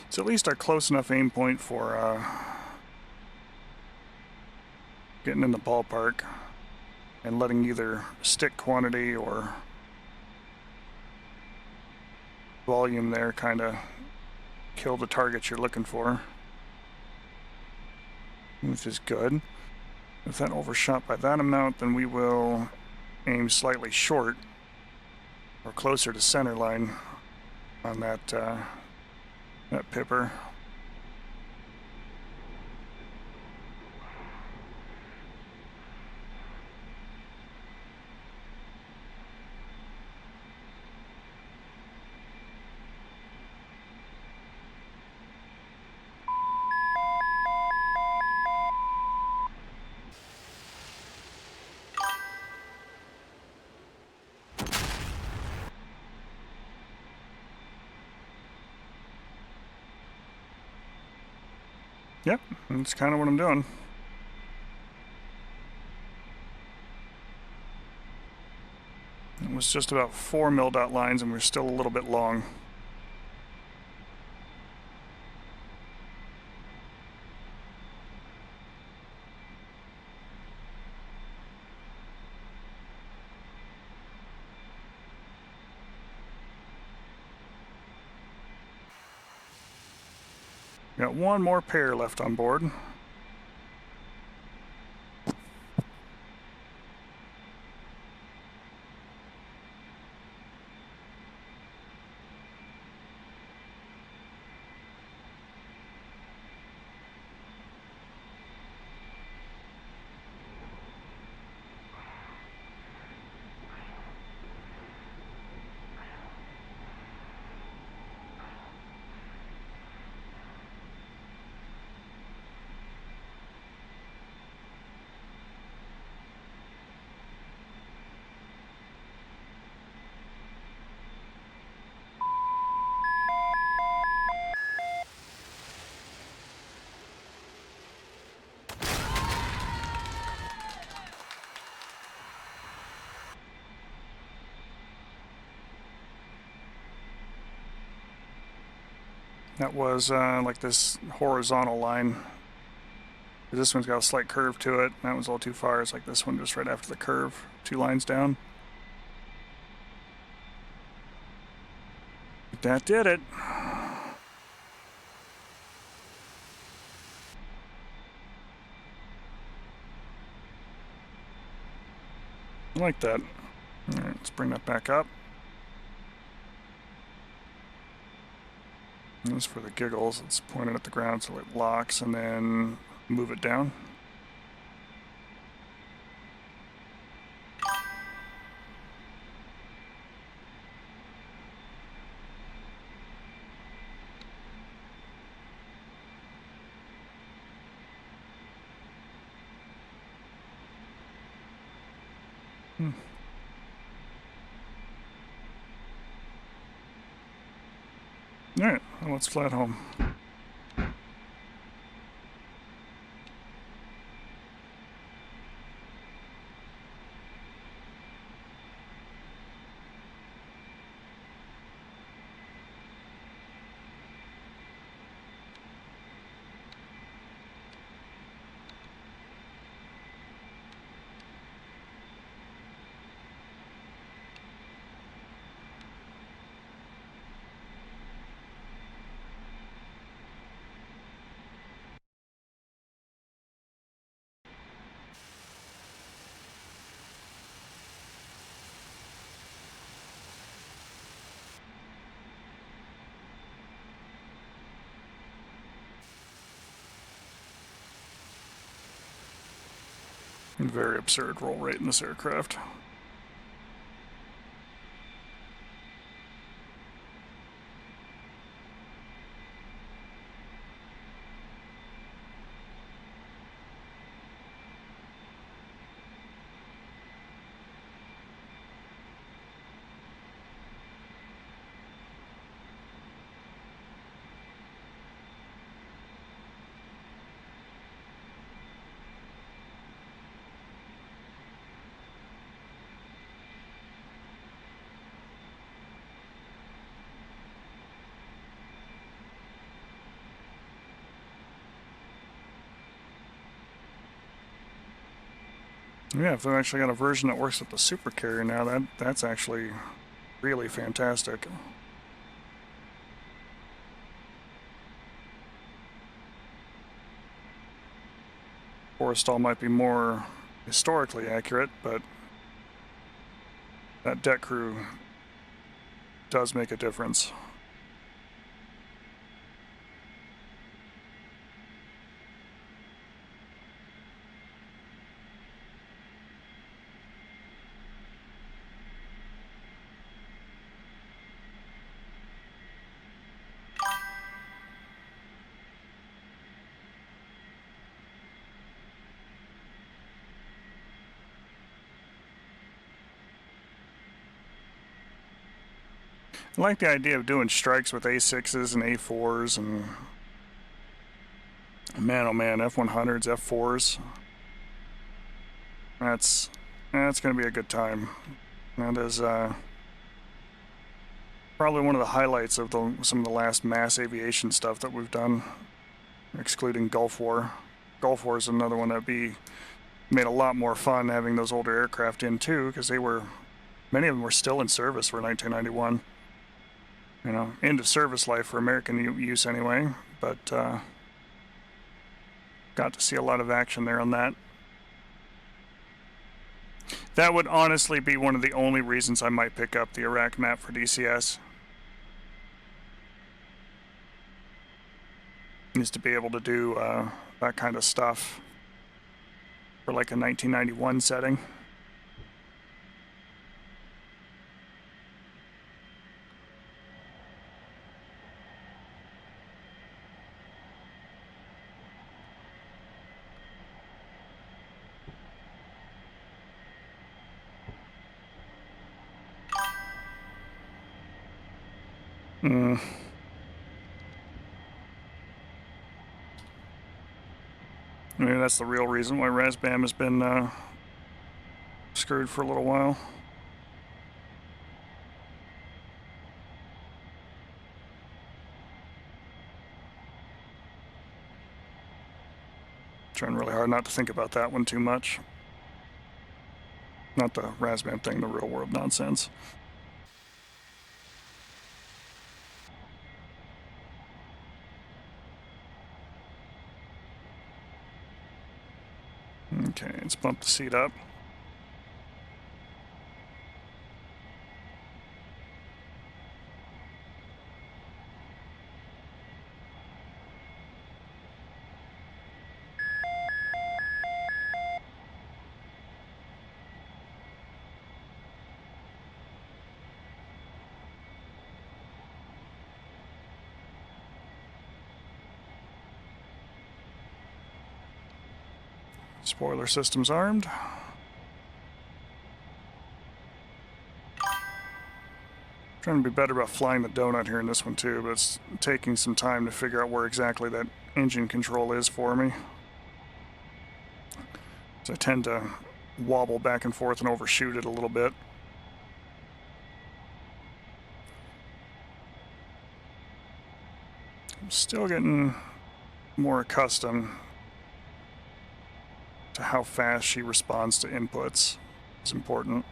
Speaker 1: It's at least our close enough aim point for getting in the ballpark and letting either stick quantity or volume there kind of kill the target you're looking for, which is good. If that overshot by that amount, then we will aim slightly short or closer to center line on that pipper. Yep, that's kind of what I'm doing. It was just about 4 mil dot lines and we're still a little bit long. Got one more pair left on board. That was like this horizontal line. This one's got a slight curve to it. That one's a little too far. It's like this one just right after the curve, 2 lines down. That did it. I like that. All right, let's bring that back up. And this is for the giggles. Let's point it at the ground so it locks and then move it down. All right, well, let's fly it home. Very absurd roll rate in this aircraft. Yeah, if they've actually got a version that works with the supercarrier now, that's actually really fantastic. Forestall might be more historically accurate, but that deck crew does make a difference. I like the idea of doing strikes with A6s and A4s and man, oh man, F100s, F4s. That's going to be a good time. That is probably one of the highlights of some of the last mass aviation stuff that we've done, excluding Gulf War. Gulf War is another one that'd be made a lot more fun having those older aircraft in too, because many of them were still in service for 1991. You know, end of service life for American use anyway, but got to see a lot of action there on that. That would honestly be one of the only reasons I might pick up the Iraq map for DCS. Is to be able to do that kind of stuff for like a 1991 setting. Maybe that's the real reason why Razbam has been screwed for a little while. Trying really hard not to think about that one too much. Not the Razbam thing, the real world nonsense. Okay, let's bump the seat up. Spoiler systems armed. Trying to be better about flying the donut here in this one too, but it's taking some time to figure out where exactly that engine control is for me. So I tend to wobble back and forth and overshoot it a little bit. I'm still getting more accustomed to how fast she responds to inputs. It's important.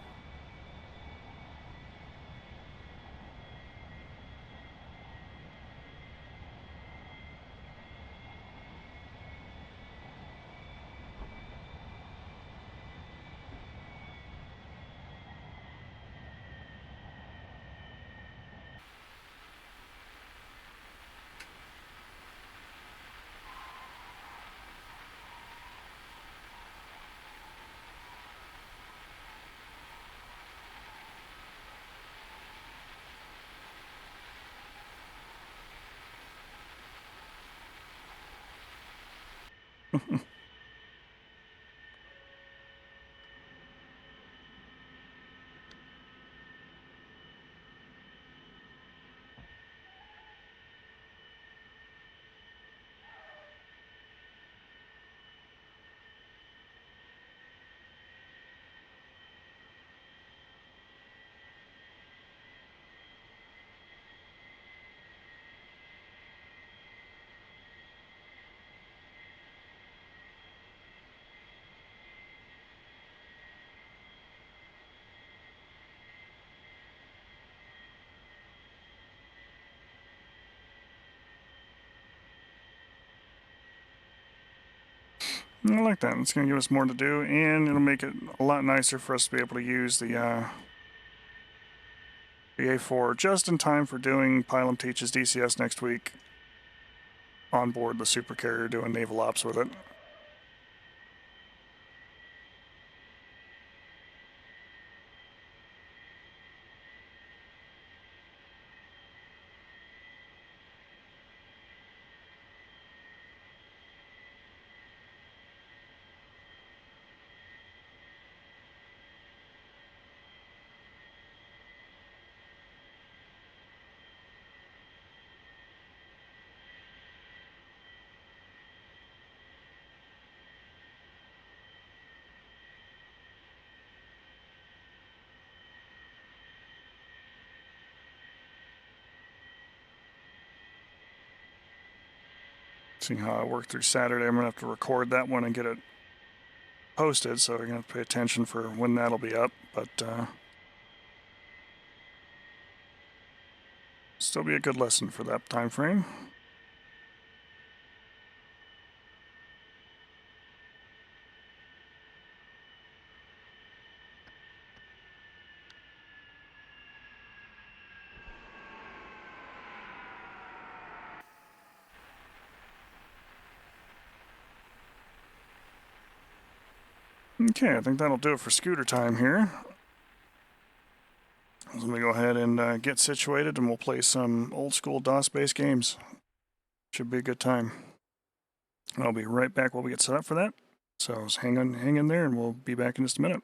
Speaker 1: I like that. It's going to give us more to do, and it'll make it a lot nicer for us to be able to use the A4 just in time for doing Pilum Teaches DCS next week on board the supercarrier doing naval ops with it. Seeing how I work through Saturday, I'm going to have to record that one and get it posted, so you're going to have to pay attention for when that'll be up, but still be a good lesson for that time frame. Okay, I think that'll do it for scooter time here. Let me go ahead and get situated, and we'll play some old school DOS-based games. Should be a good time. I'll be right back while we get set up for that. So hang in there, and we'll be back in just a minute.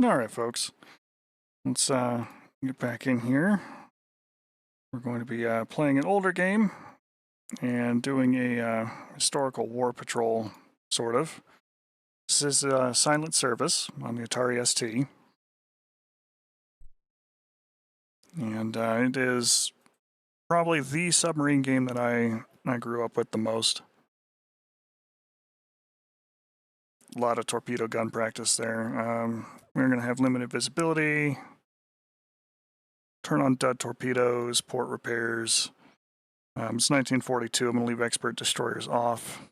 Speaker 1: Alright, folks. Let's get back in here. We're going to be playing an older game and doing a historical war patrol, sort of. This is Silent Service on the Atari ST. And it is probably the submarine game that I grew up with the most. A lot of torpedo gun practice there. We're going to have limited visibility, turn on dud torpedoes, port repairs. It's 1942. I'm going to leave expert destroyers off.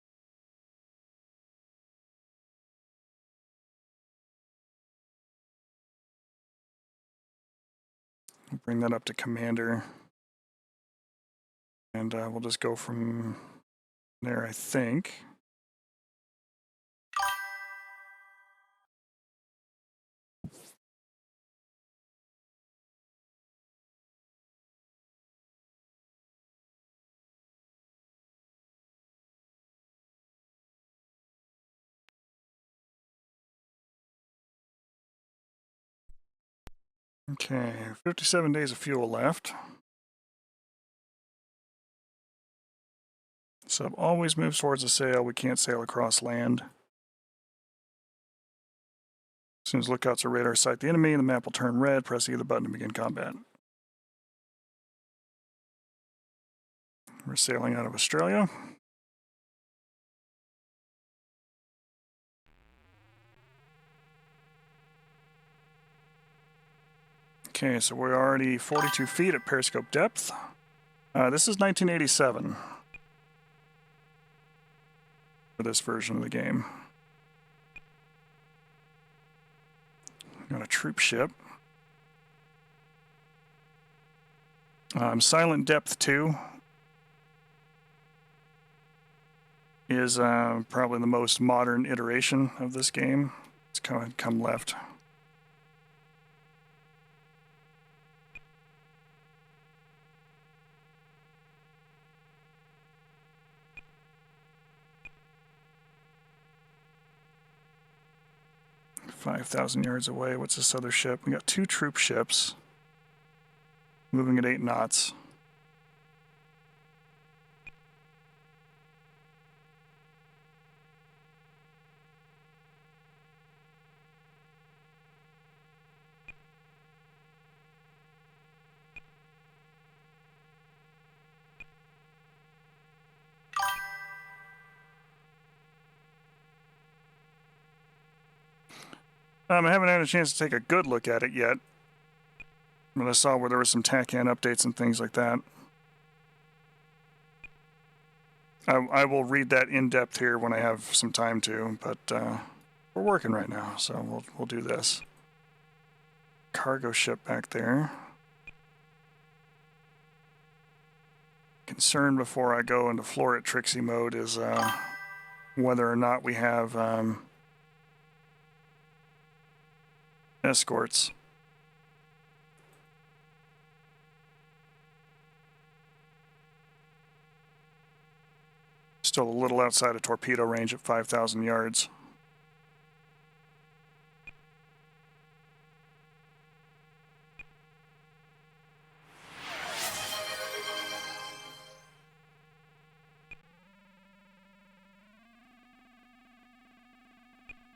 Speaker 1: Bring that up to commander. And we'll just go from there, I think. Okay, 57 days of fuel left. Sub always moves towards the sail. We can't sail across land. As soon as lookouts or radar sight the enemy, the map will turn red. Press either button to begin combat. We're sailing out of Australia. Okay, so we're already 42 feet at periscope depth. This is 1987 for this version of the game. Got a troop ship. Silent Depth 2 is probably the most modern iteration of this game. It's come left. $5,000 yards away. What's this other ship? We got two troop ships moving at 8 knots. I haven't had a chance to take a good look at it yet, but I saw where there was some TACAN updates and things like that. I will read that in depth here when I have some time to, but we're working right now, so we'll do this. Cargo ship back there. Concern before I go into floor it Trixie mode is whether or not we have escorts. Still a little outside of torpedo range at 5,000 yards.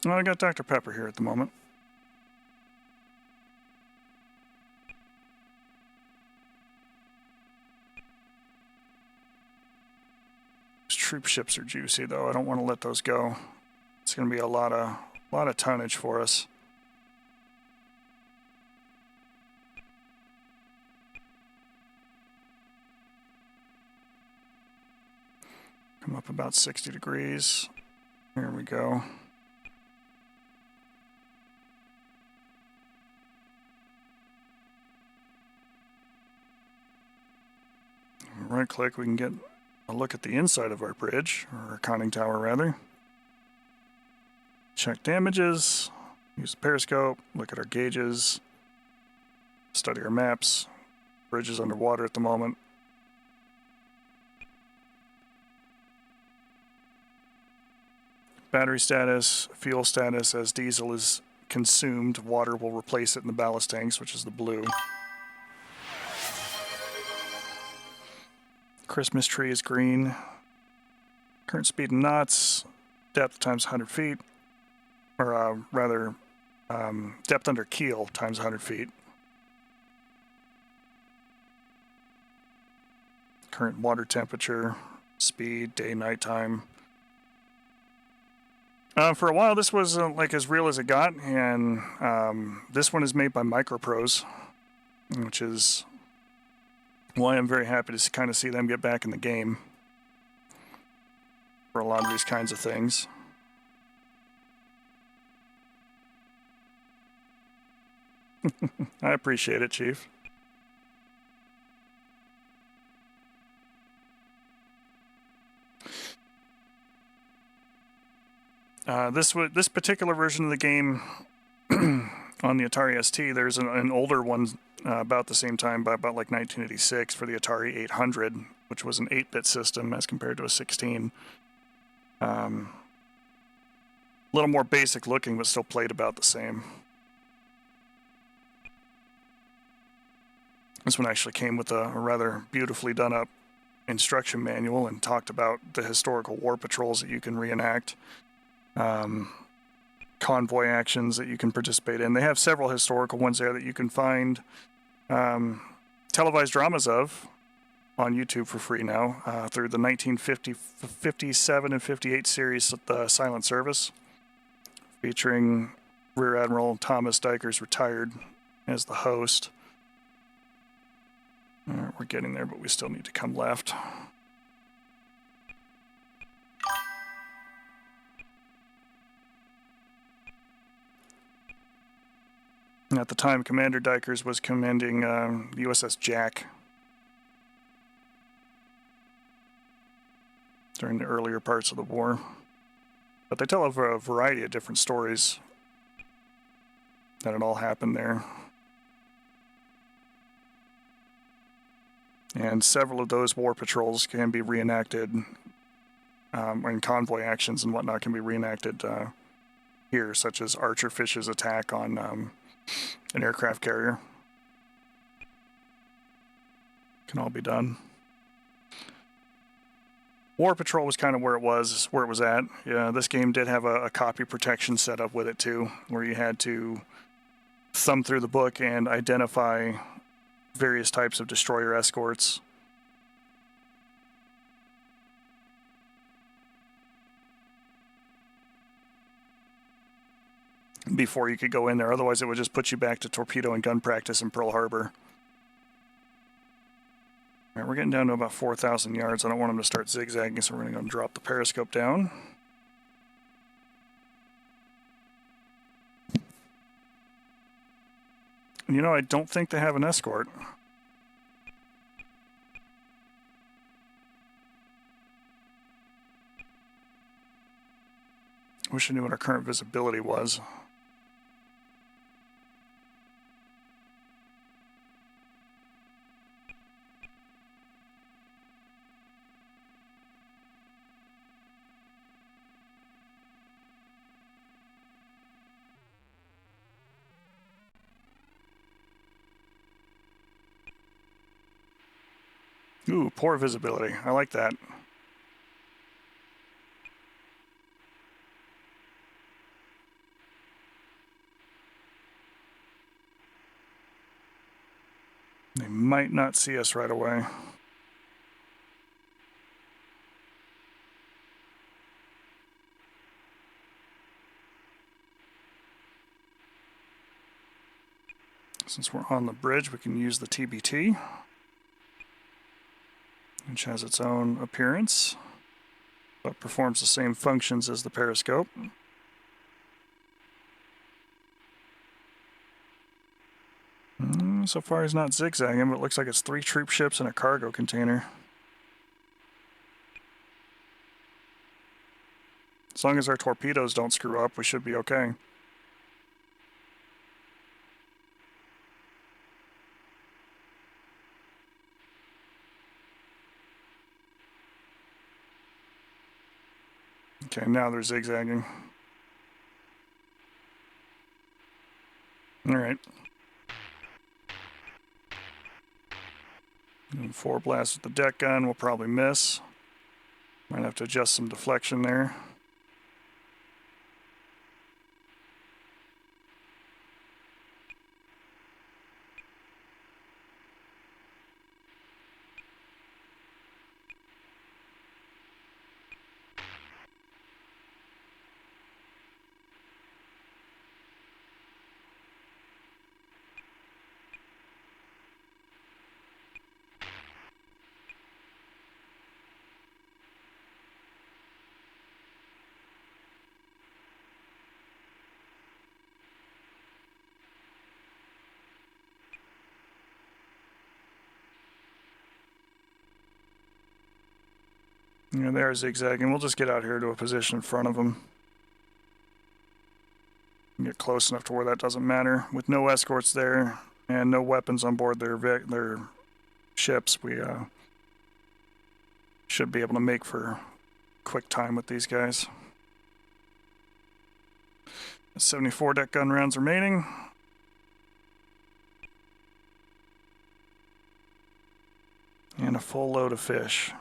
Speaker 1: Well, I got Dr. Pepper here at the moment. Troop ships are juicy, though. I don't want to let those go. It's going to be a lot of tonnage for us. Come up about 60 degrees. There we go. Right click, we can get a look at the inside of our bridge, or our conning tower rather. Check damages, use the periscope, look at our gauges, study our maps. Bridge is underwater at the moment. Battery status, fuel status, as diesel is consumed, water will replace it in the ballast tanks, which is the blue. Christmas tree is green. Current speed in knots, depth times 100 feet, or rather, depth under keel times 100 feet. Current water temperature, speed, day, nighttime. For a while, this was like as real as it got, and this one is made by Microprose, which is why I'm very happy to kind of see them get back in the game for a lot of these kinds of things. I appreciate it, Chief. This particular version of the game on the Atari ST, there's an older one about the same time, by about like 1986, for the Atari 800, which was an 8-bit system as compared to a 16. A little more basic looking, but still played about the same. This one actually came with a rather beautifully done up instruction manual and talked about the historical war patrols that you can reenact. Convoy actions that you can participate in. They have several historical ones there that you can find televised dramas of on YouTube for free now through the 1950, 57 and 58 series of the Silent Service, featuring Rear Admiral Thomas Dykers, retired, as the host. We're getting there, but we still need to come left. At the time, Commander Dykers was commanding the USS Jack during the earlier parts of the war. But they tell a variety of different stories that it all happened there. And several of those war patrols can be reenacted, and convoy actions and whatnot can be reenacted here, such as Archer Fish's attack on an aircraft carrier. Can all be done. War Patrol was kind of where it was at. Yeah, this game did have a copy protection set up with it too, where you had to thumb through the book and identify various types of destroyer escorts. Before you could go in there. Otherwise, it would just put you back to torpedo and gun practice in Pearl Harbor. All right, we're getting down to about 4,000 yards. I don't want them to start zigzagging, so we're going to go and drop the periscope down. You know, I don't think they have an escort. Wish I knew what our current visibility was. Ooh, poor visibility. I like that. They might not see us right away. Since we're on the bridge, we can use the TBT, which has its own appearance, but performs the same functions as the periscope. So far he's not zigzagging, but it looks like it's 3 troop ships and a cargo container. As long as our torpedoes don't screw up, we should be okay. Okay, now they're zigzagging. All right. And 4 blasts with the deck gun, we'll probably miss. Might have to adjust some deflection there. Yeah, they're zigzagging. We'll just get out here to a position in front of them. Get close enough to where that doesn't matter. With no escorts there and no weapons on board their ships, we should be able to make for quick time with these guys. 74 deck gun rounds remaining. And a full load of fish.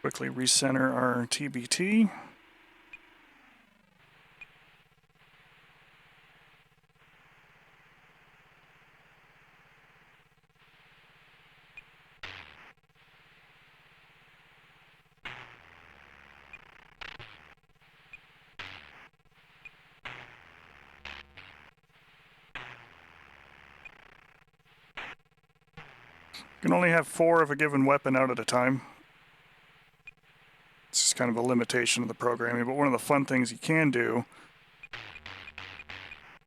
Speaker 1: Quickly recenter our TBT. You can only have 4 of a given weapon out at a time. It's just kind of a limitation of the programming, but one of the fun things you can do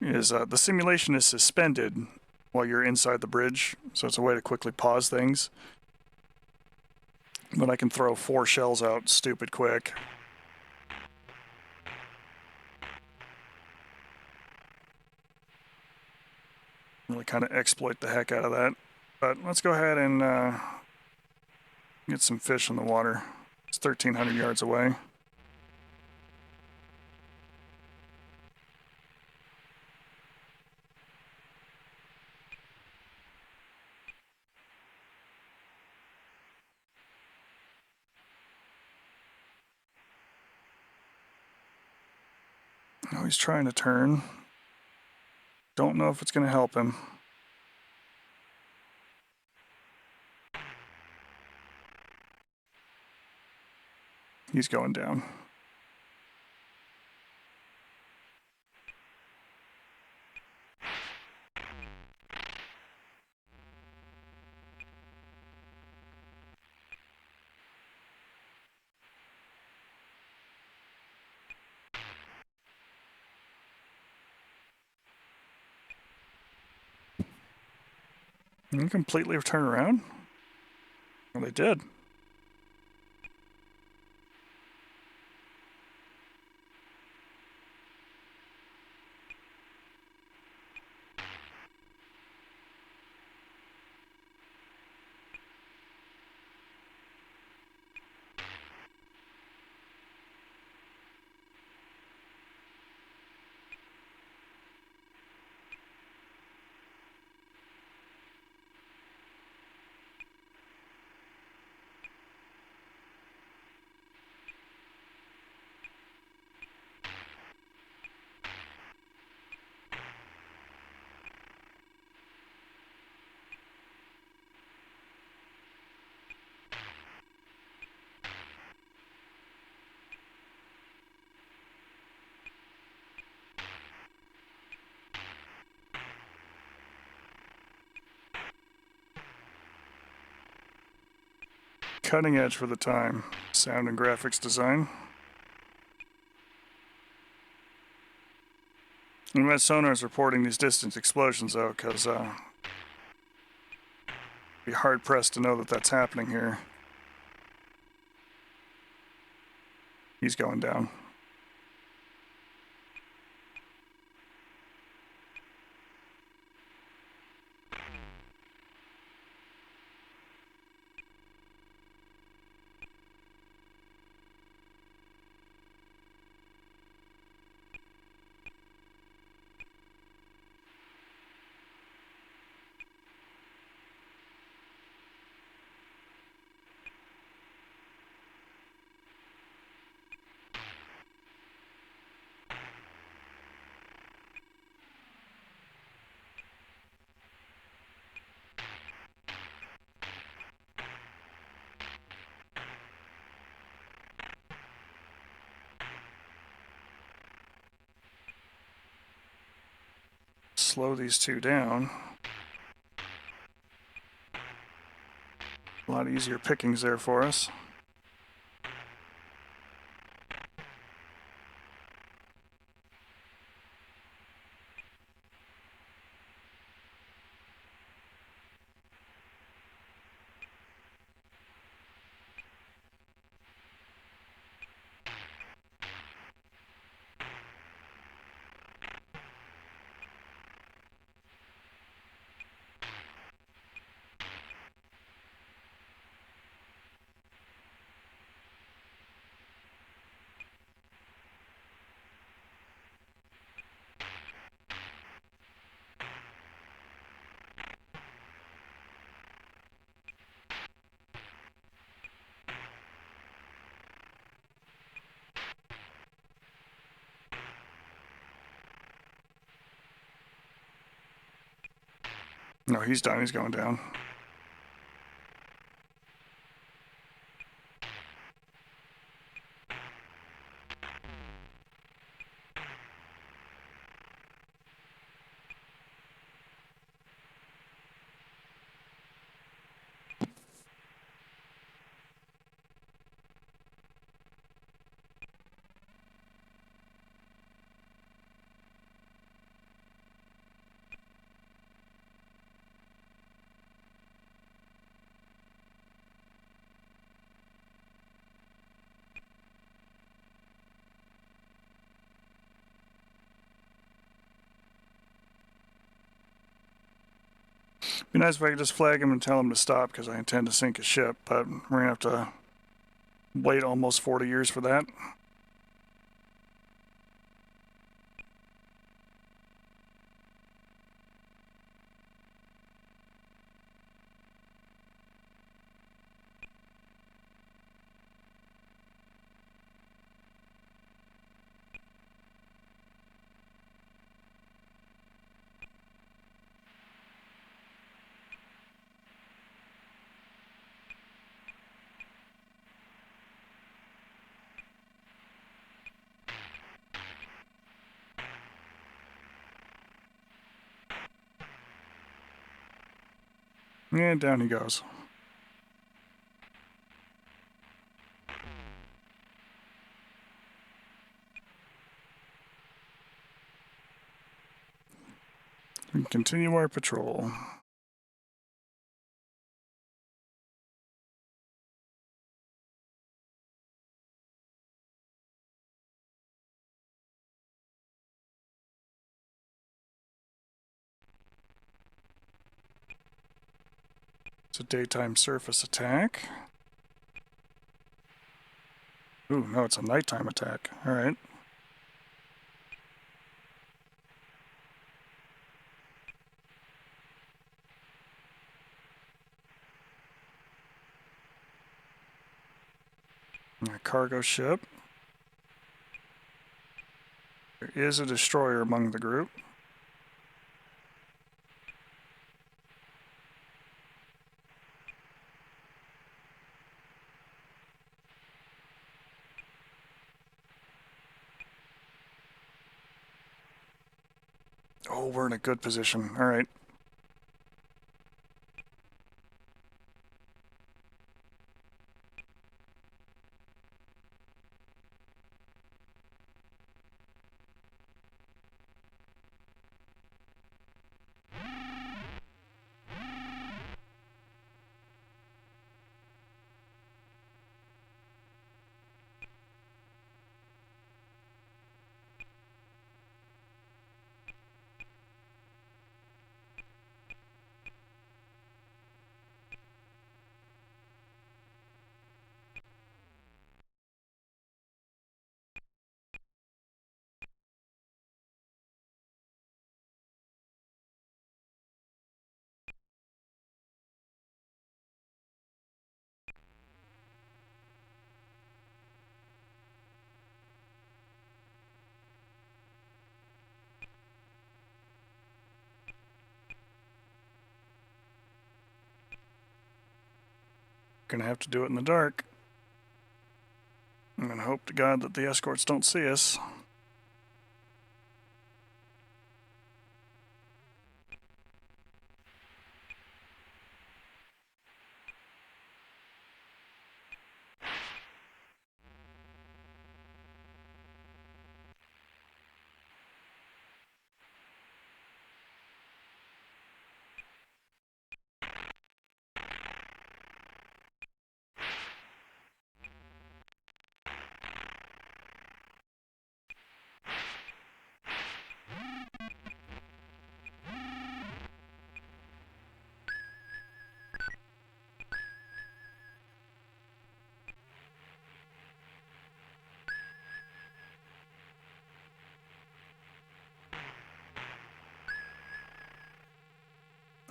Speaker 1: is the simulation is suspended while you're inside the bridge, so it's a way to quickly pause things. But I can throw 4 shells out stupid quick. Really kind of exploit the heck out of that. But let's go ahead and get some fish in the water. It's 1,300 yards away. Oh, he's trying to turn. Don't know if it's going to help him. He's going down. Can you completely turn around? Well, they did. cutting edge for the time. Sound and graphics design. And that sonar is reporting these distant explosions, though, because be hard pressed to know that that's happening here. He's going down. Slow these two down. A lot easier pickings there for us. No, he's done. He's going down. Be nice if I could just flag him and tell him to stop, because I intend to sink his ship, but we're gonna have to wait almost 40 years for that. And down he goes. We can continue our patrol. It's a daytime surface attack. Ooh, no, it's a nighttime attack. All right. A cargo ship. There is a destroyer among the group. Oh, we're in a good position. All right. Gonna have to do it in the dark. And hope to God that the escorts don't see us.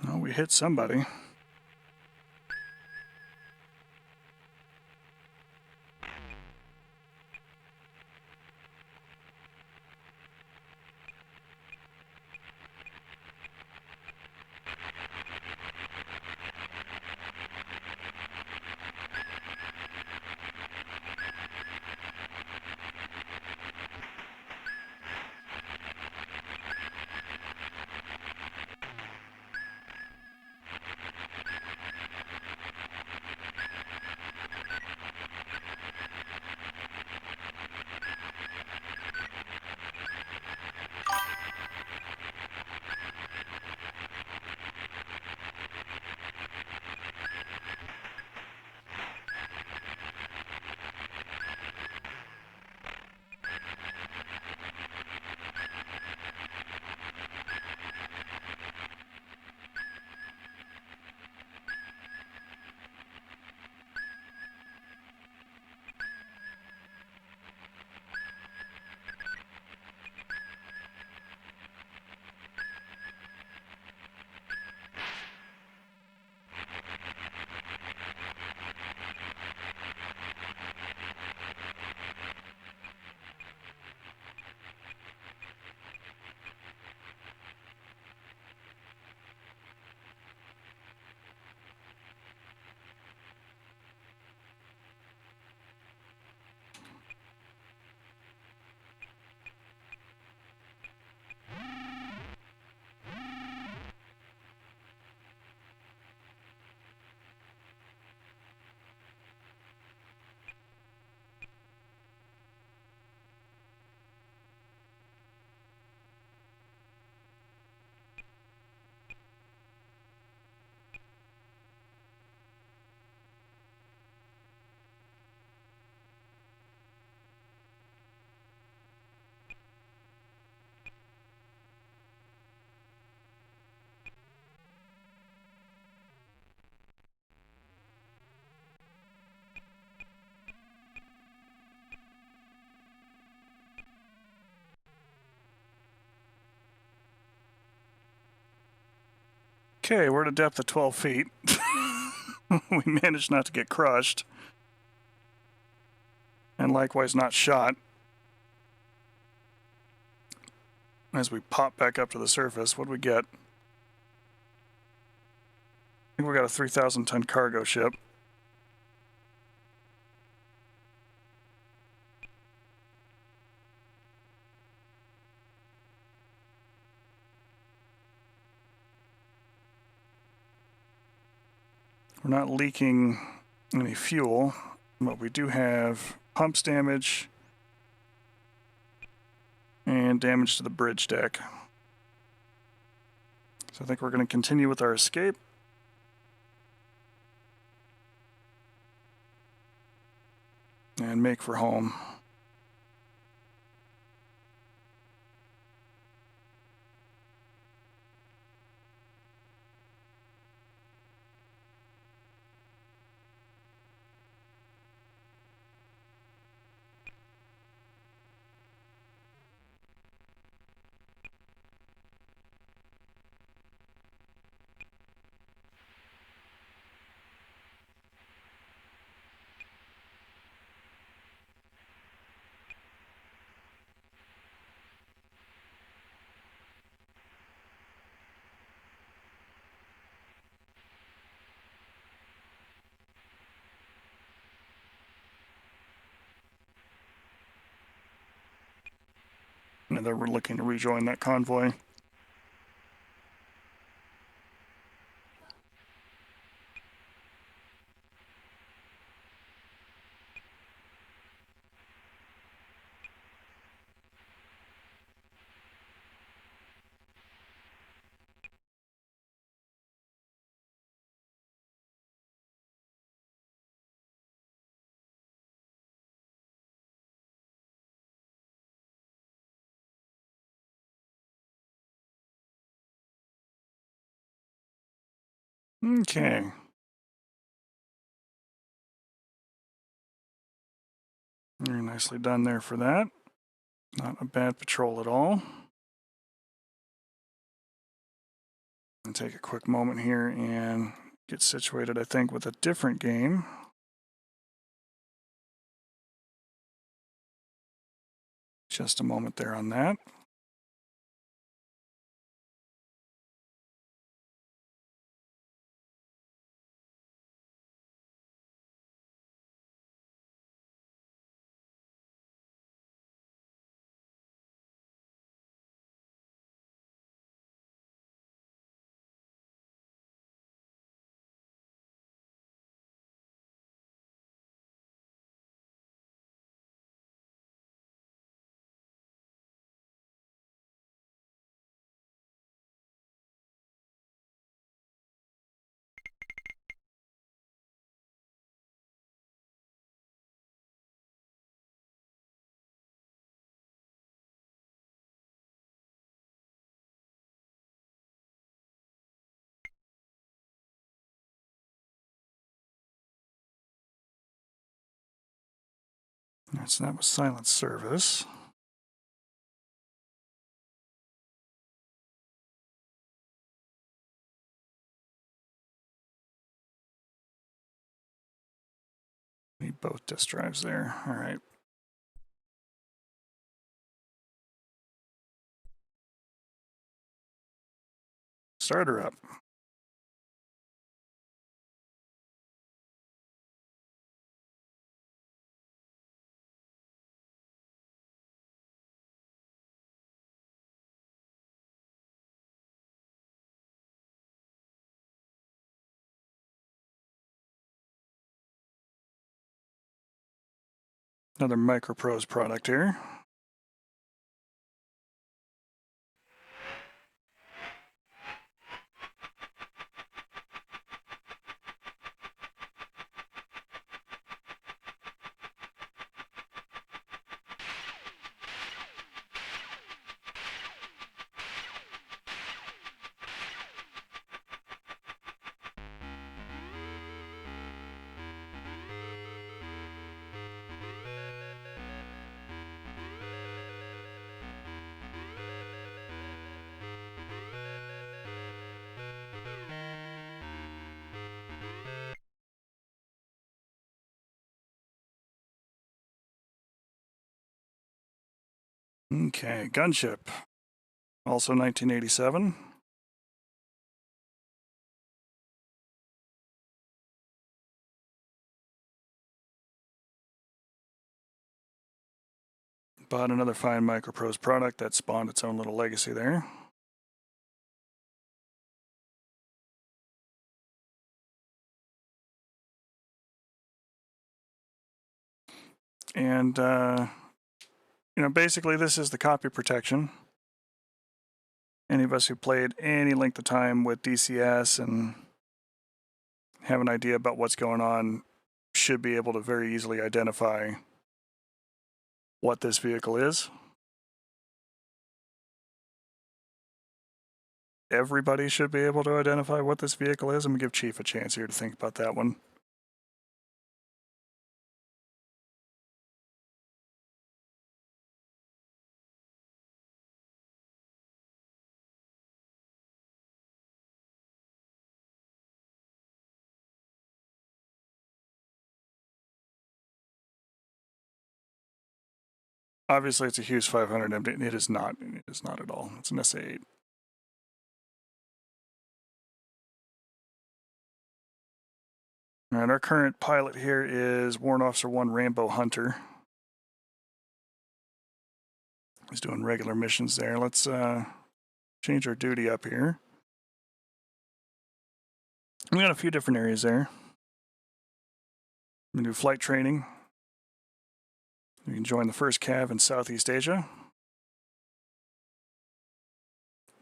Speaker 1: Oh, we hit somebody. Okay, we're at a depth of 12 feet. We managed not to get crushed. And likewise not shot. As we pop back up to the surface, what do we get? I think we got a 3,000 ton cargo ship. We're not leaking any fuel, but we do have pumps damage and damage to the bridge deck. So I think we're going to continue with our escape. And make for home. And they're looking to rejoin that convoy. Okay. Very nicely done there for that. Not a bad patrol at all. And take a quick moment here and get situated, I think, with a different game. Just a moment there on that. Right, so that was silent service. Need both disk drives there. All right. Starter up. Another MicroProse product here. Okay, gunship. Also 1987. Bought another fine MicroProse product that spawned its own little legacy there. And, basically this is the copy protection. Any of us who played any length of time with DCS and have an idea about what's going on should be able to very easily identify what this vehicle is. Everybody should be able to identify what this vehicle is. I'm going to give Chief a chance here to think about that one. Obviously, it's a Hughes 500 empty. It is not. It is not at all. It's an SA8. All right, our current pilot here is Warrant Officer 1 Rambo Hunter. He's doing regular missions there. Let's change our duty up here. We got a few different areas there. We can do flight training. We can join the 1st Cav in Southeast Asia.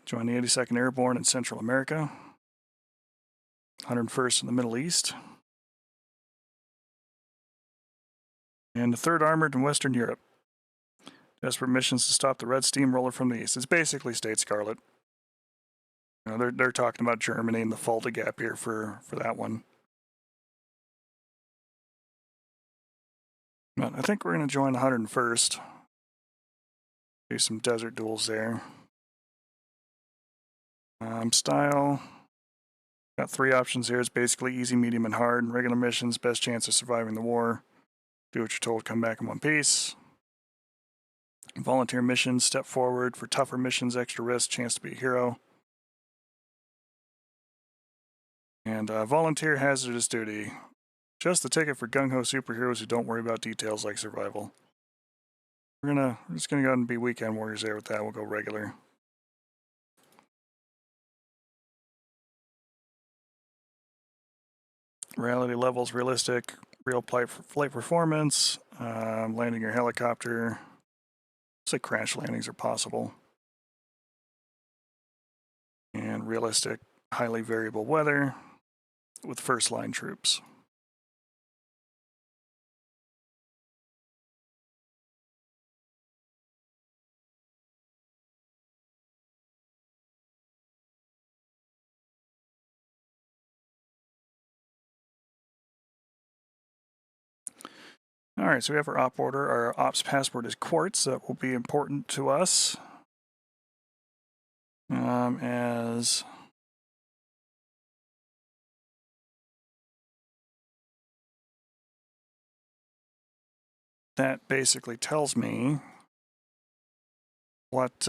Speaker 1: Join the 82nd Airborne in Central America. 101st in the Middle East. And the 3rd Armored in Western Europe. Desperate missions to stop the Red Steamroller from the east. It's basically State Scarlet. You know, they're talking about Germany and the Fulda Gap here for that one. But I think we're going to join the 101st. Do some desert duels there. Style. Got 3 options here. It's basically easy, medium, and hard. Regular missions, best chance of surviving the war. Do what you're told, come back in one piece. Volunteer missions, step forward. For tougher missions, extra risk, chance to be a hero. And volunteer hazardous duty. Just the ticket for gung-ho superheroes who don't worry about details like survival. We're just gonna go ahead and be weekend warriors there with that. We'll go regular. Reality levels, realistic, real flight performance, landing your helicopter. Looks like crash landings are possible. And realistic, highly variable weather with first line troops. All right, so we have our op order. Our ops passport is quartz. That will be important to us. As that basically tells me what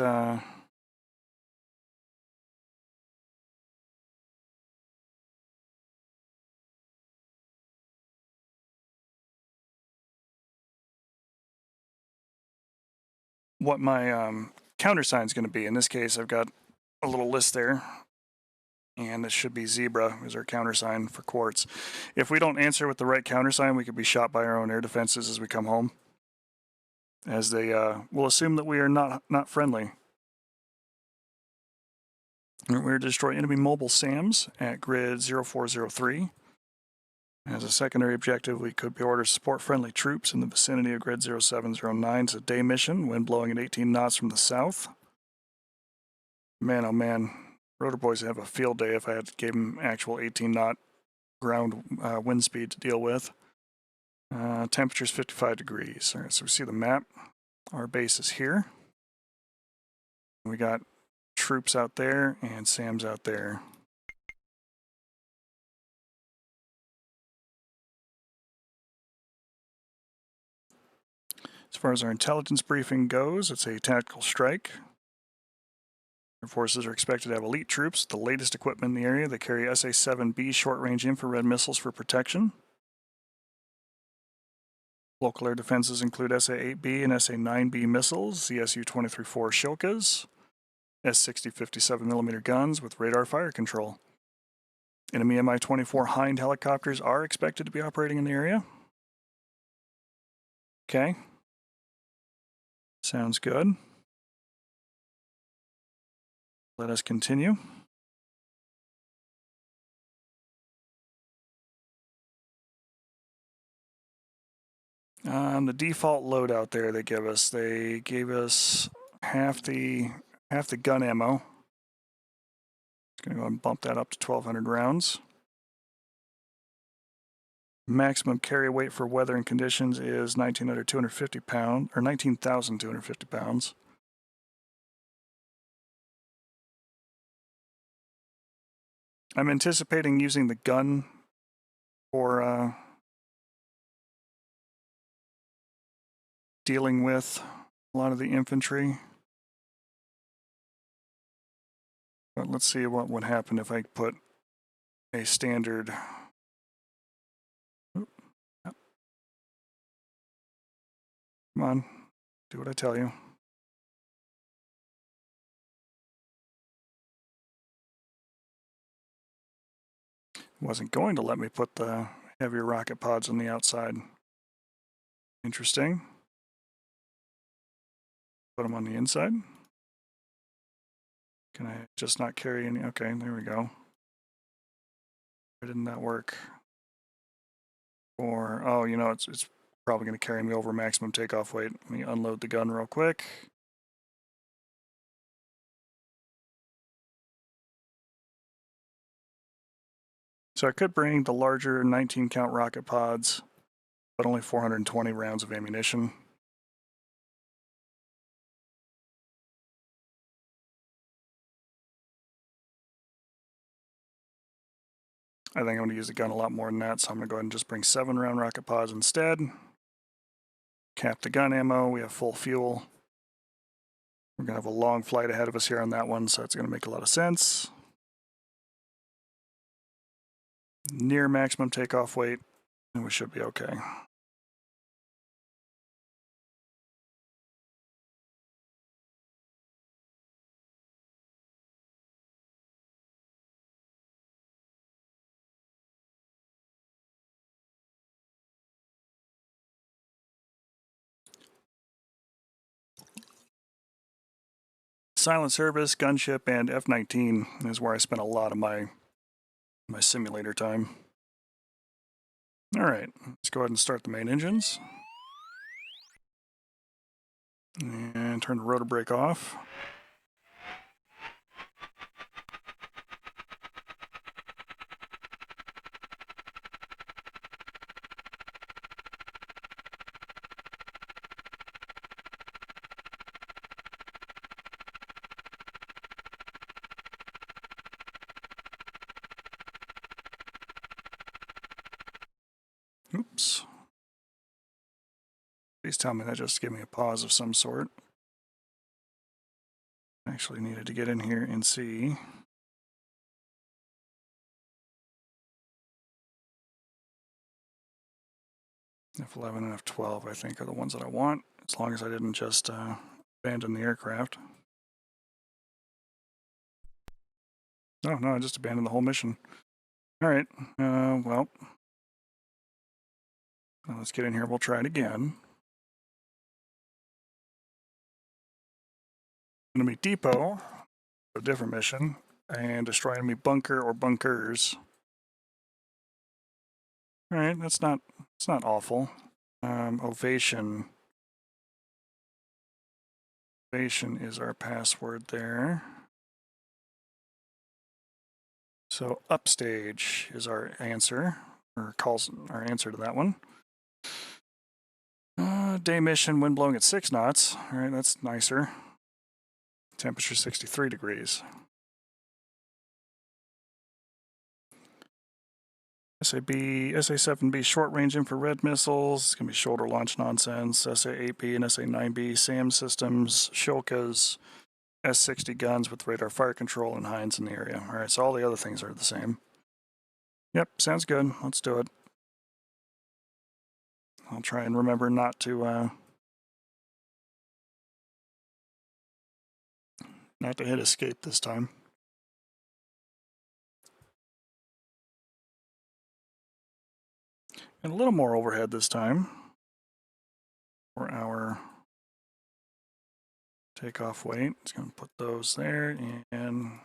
Speaker 1: my countersign is going to be. In this case, I've got a little list there, and it should be zebra is our countersign for quartz. If we don't answer with the right countersign, we could be shot by our own air defenses as we come home, as they will assume that we are not friendly. We're to destroy enemy mobile SAMs at grid 0403. As a secondary objective, we could be ordered to support friendly troops in the vicinity of grid 0709. It's a day mission, wind blowing at 18 knots from the south. Man, oh man, Rotor Boys have a field day if I had to give them actual 18 knot ground wind speed to deal with. Temperature's 55 degrees. All right, so we see the map. Our base is here. We got troops out there and SAMs out there. As far as our intelligence briefing goes, it's a tactical strike. Air forces are expected to have elite troops, the latest equipment in the area. They carry SA-7B short-range infrared missiles for protection. Local air defenses include SA-8B and SA-9B missiles, ZSU-23-4 Shilkas, S-60 57mm guns with radar fire control. Enemy Mi-24 Hind helicopters are expected to be operating in the area. Okay. Sounds good. Let us continue. The default loadout there they gave us half the gun ammo. It's gonna go and bump that up to 1,200 rounds. Maximum carry weight for weather and conditions is 19,250 pounds, or 19,250 pounds. I'm anticipating using the gun for dealing with a lot of the infantry. But let's see what would happen if I put a standard. Come on, do what I tell you. Wasn't going to let me put the heavier rocket pods on the outside. Interesting. Put them on the inside. Can I just not carry any? Okay, there we go. Why didn't that work? Or, oh, you know, it's probably going to carry me over maximum takeoff weight. Let me unload the gun real quick. So I could bring the larger 19 count rocket pods, but only 420 rounds of ammunition. I think I'm going to use the gun a lot more than that, so I'm going to go ahead and just bring 7 round rocket pods instead. Cap the gun ammo, we have full fuel. We're going to have a long flight ahead of us here on that one, so it's going to make a lot of sense. Near maximum takeoff weight, and we should be okay. Silent Service, Gunship, and F-19 is where I spent a lot of my simulator time. All right, let's go ahead and start the main engines. And turn the rotor brake off. Oops. Please tell me that just gave me a pause of some sort. I actually needed to get in here and see. F11 and F12, I think, are the ones that I want, as long as I didn't just abandon the aircraft. Oh, no, I just abandoned the whole mission. All right, well, let's get in here. We'll try it again. Enemy depot, a different mission, and destroy enemy bunker or bunkers. All right, it's not awful. Ovation. Ovation is our password there. So upstage is our answer, or calls our answer to that one. Day mission, wind blowing at 6 knots. All right, that's nicer. Temperature 63 degrees. SA-7B short range infrared missiles. It's going to be shoulder launch nonsense. SA-8B and SA-9B SAM systems. Shilkas. S-60 guns with radar fire control and Heinz in the area. All right, so all the other things are the same. Yep, sounds good. Let's do it. I'll try and remember not to hit escape this time. And a little more overhead this time for our takeoff weight. It's going to put those there, and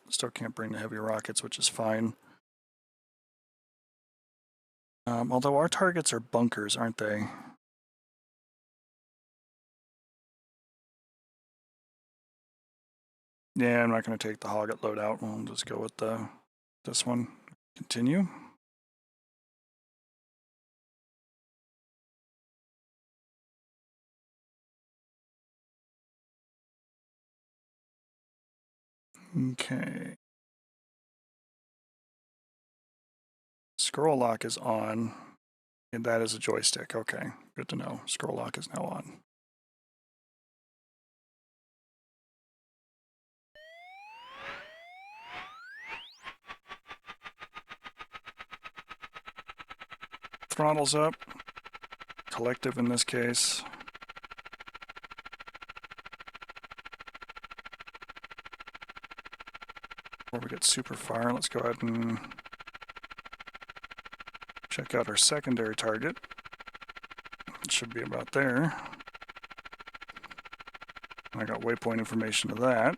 Speaker 1: still can't bring the heavy rockets, which is fine. Although our targets are bunkers, aren't they? Yeah, I'm not going to take the Hogget loadout. We'll just go with this one. Continue. Okay. Scroll lock is on, and that is a joystick. Okay, good to know. Scroll lock is now on. Throttles up. Collective in this case. Before we get super far, let's go ahead and Check out our secondary target. It should be about there. I got waypoint information to that.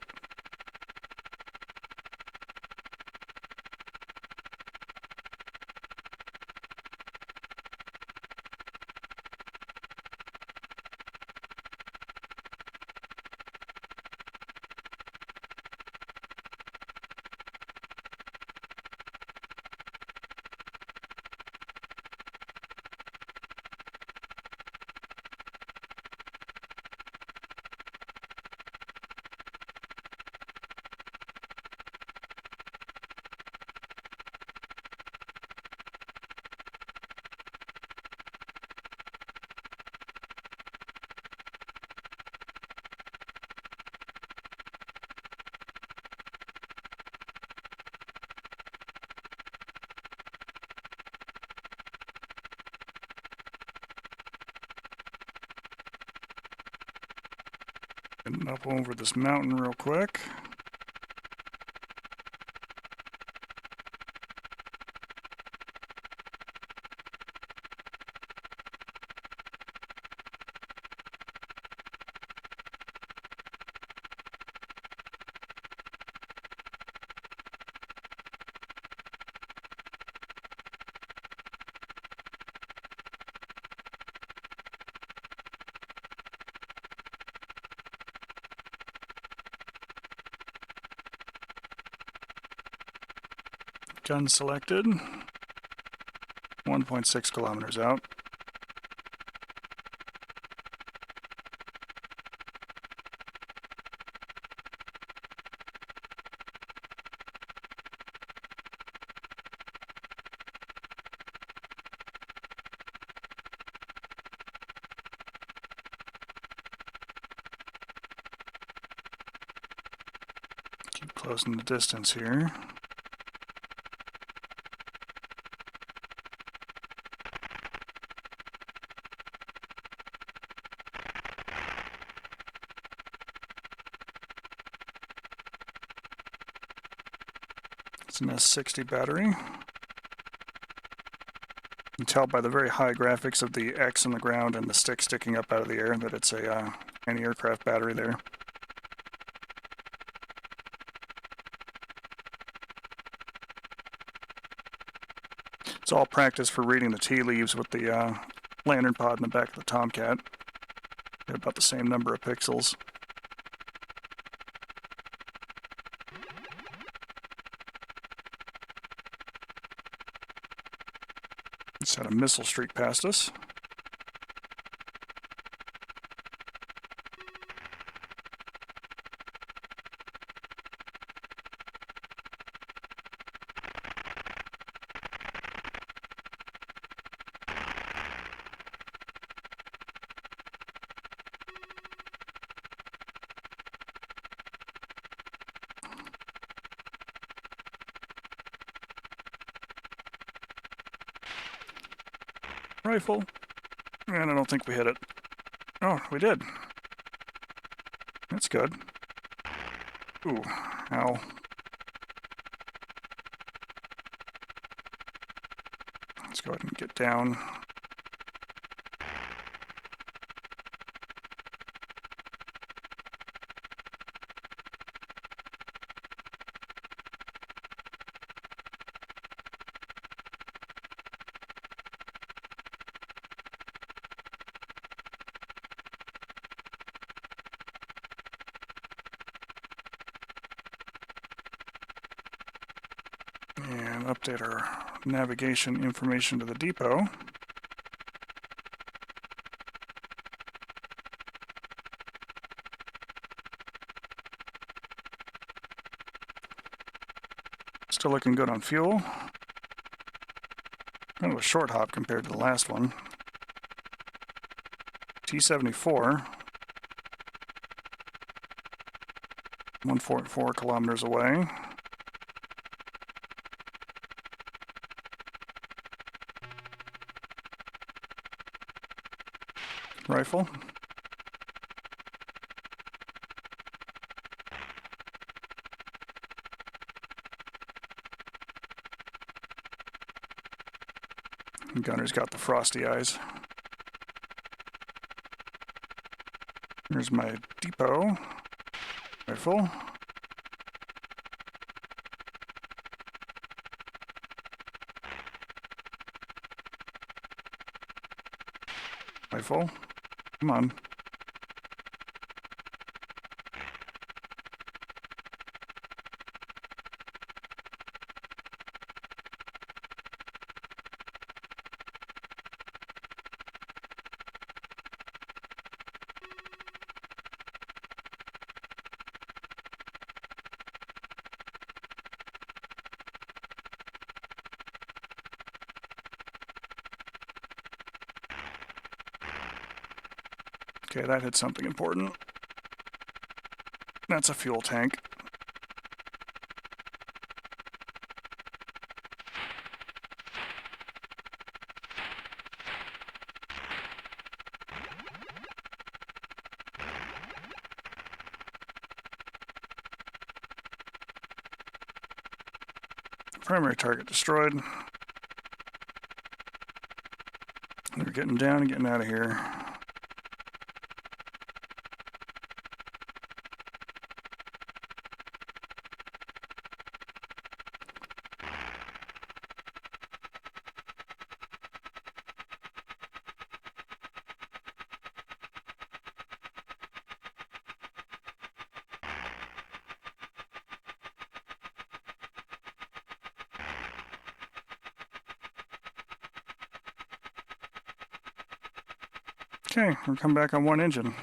Speaker 1: Getting up over this mountain real quick. Gun selected. 1.6 kilometers out. Keep closing the distance here. It's an S60 battery. You can tell by the very high graphics of the X on the ground and the stick sticking up out of the air that it's a anti-aircraft battery there. It's all practice for reading the tea leaves with the lantern pod in the back of the Tomcat. Got about the same number of pixels. Just had a missile streak past us. Rifle. And I don't think we hit it. Oh, we did. That's good. Ooh, ow. Let's go ahead and get down. And update our navigation information to the depot. Still looking good on fuel. Kind of a short hop compared to the last one. T-74. 1.4 kilometers away. Rifle. Gunner's got the frosty eyes. Here's my depot rifle. Rifle. Come on. Okay, that hit something important. That's a fuel tank. Primary target destroyed. We're getting down and getting out of here. Okay, we're coming back on one engine.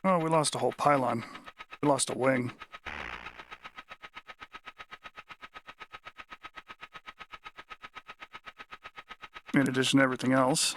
Speaker 1: Oh, we lost a whole pylon. We lost a wing. In addition to everything else.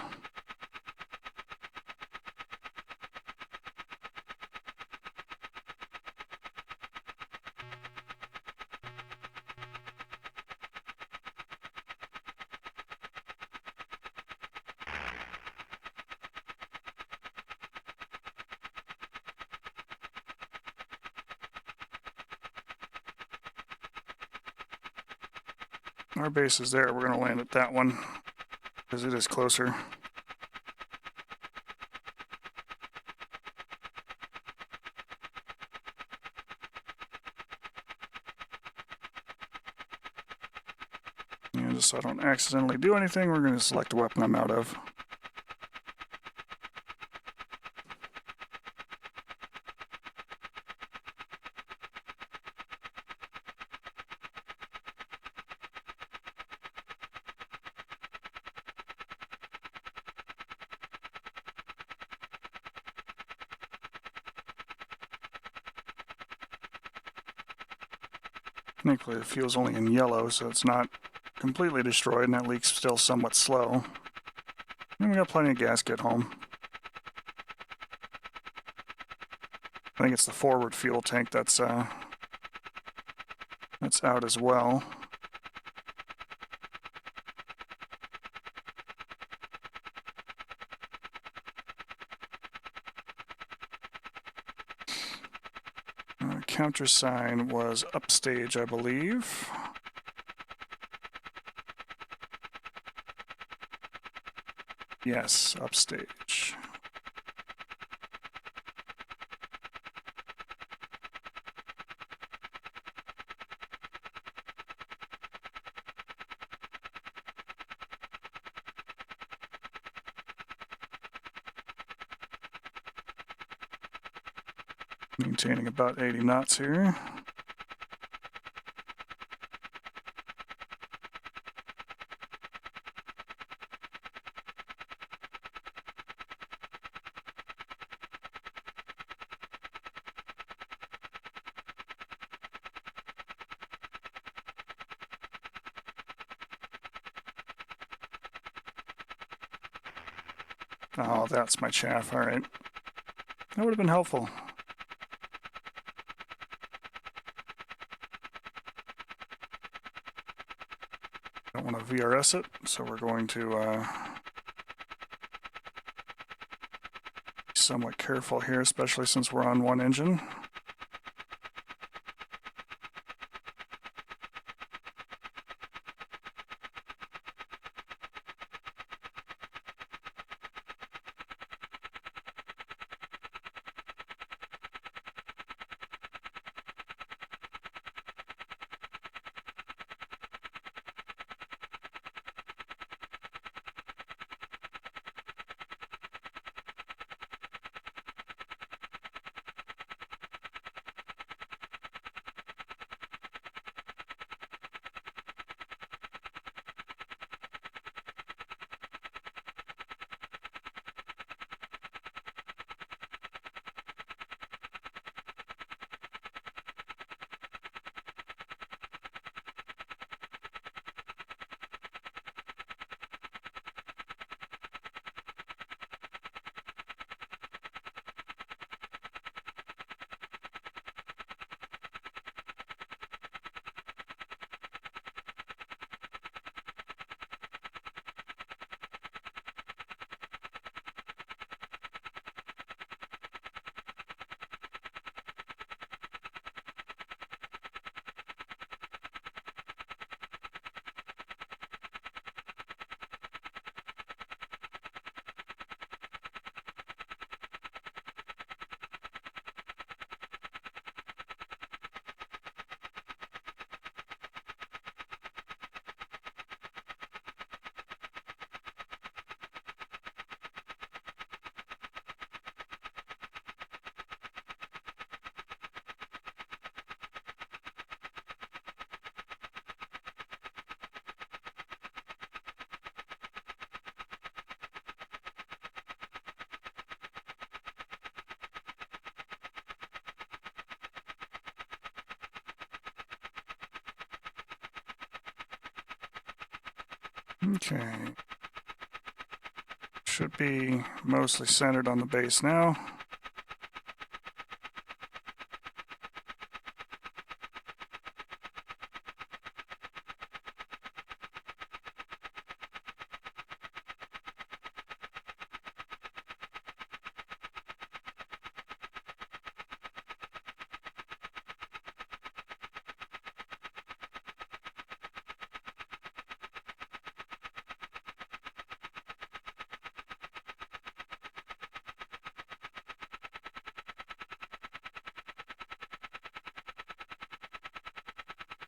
Speaker 1: Our base is there. We're going to land at that one because it is closer. And just so I don't accidentally do anything, we're going to select a weapon I'm out of. Thankfully the fuel's only in yellow, so it's not completely destroyed, and that leak's still somewhat slow. And we got plenty of gas to get home. I think it's the forward fuel tank that's out as well. Countersign was upstage, I believe. Yes, upstage. Maintaining about 80 knots here. Oh, that's my chaff. All right. That would have been helpful. Don't want to VRS it, so we're going to be somewhat careful here, especially since we're on one engine. Okay. Should be mostly centered on the base now.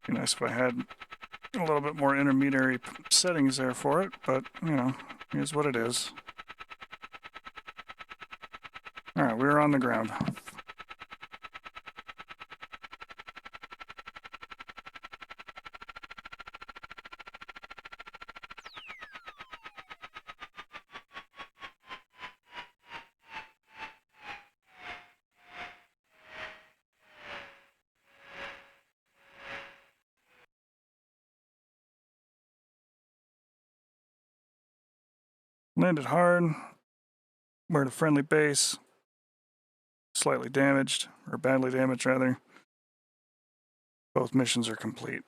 Speaker 1: Be nice if I had a little bit more intermediary settings there for it, but, you know, here's what it is. All right, we're on the ground. Landed hard. We're at a friendly base. Slightly damaged, or badly damaged, rather. Both missions are complete.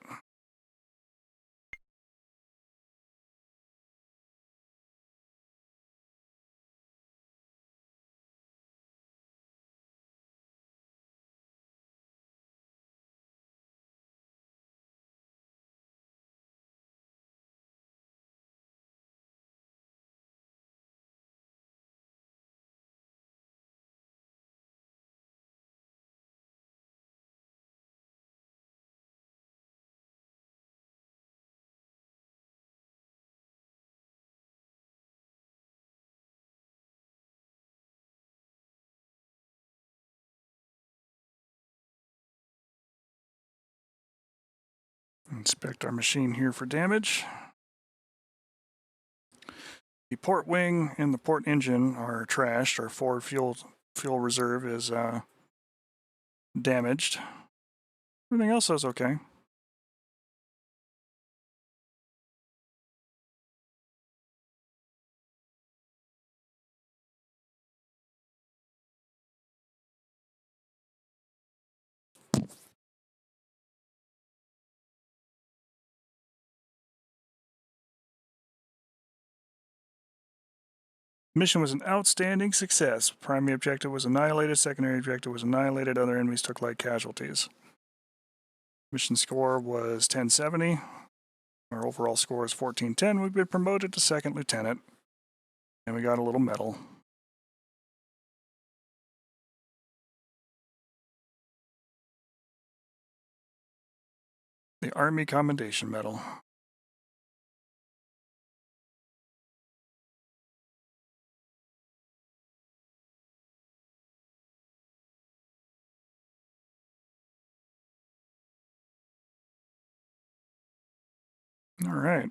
Speaker 1: Inspect our machine here for damage. The port wing and the port engine are trashed. Our forward fuel reserve is damaged. Everything else is okay. Mission was an outstanding success. Primary objective was annihilated. Secondary objective was annihilated. Other enemies took light casualties. Mission score was 1070. Our overall score is 1410. We've been promoted to second lieutenant. And we got a little medal. The Army Commendation Medal. All right.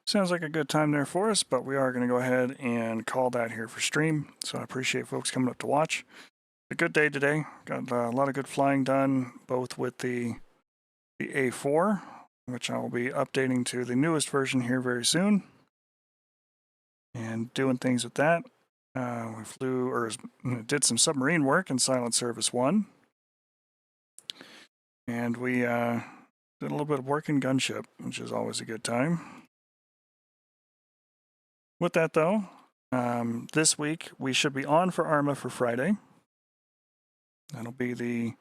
Speaker 1: Sounds like a good time there for us, but we are going to go ahead and call that here for stream. So I appreciate folks coming up to watch. A good day today. Got a lot of good flying done, both with the A4, which I will be updating to the newest version here very soon, and doing things with that. We flew or did some submarine work in Silent Service 1, and we did a little bit of work in Gunship, which is always a good time. With that though, this week we should be on for Arma for Friday. That'll be the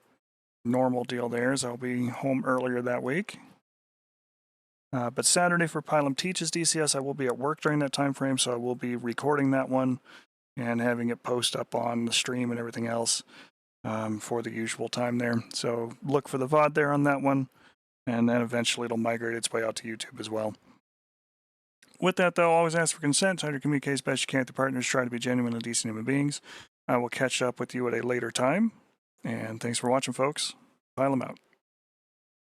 Speaker 1: normal deal there, as I'll be home earlier that week. But Saturday for Pilum Teaches DCS, I will be at work during that time frame, so I will be recording that one and having it post up on the stream and everything else for the usual time there. So look for the VOD there on that one, and then eventually it'll migrate its way out to YouTube as well. With that, though, always ask for consent. Try to communicate as best you can with the partners. Try to be genuine and decent human beings. I will catch up with you at a later time. And thanks for watching, folks. Pilum out.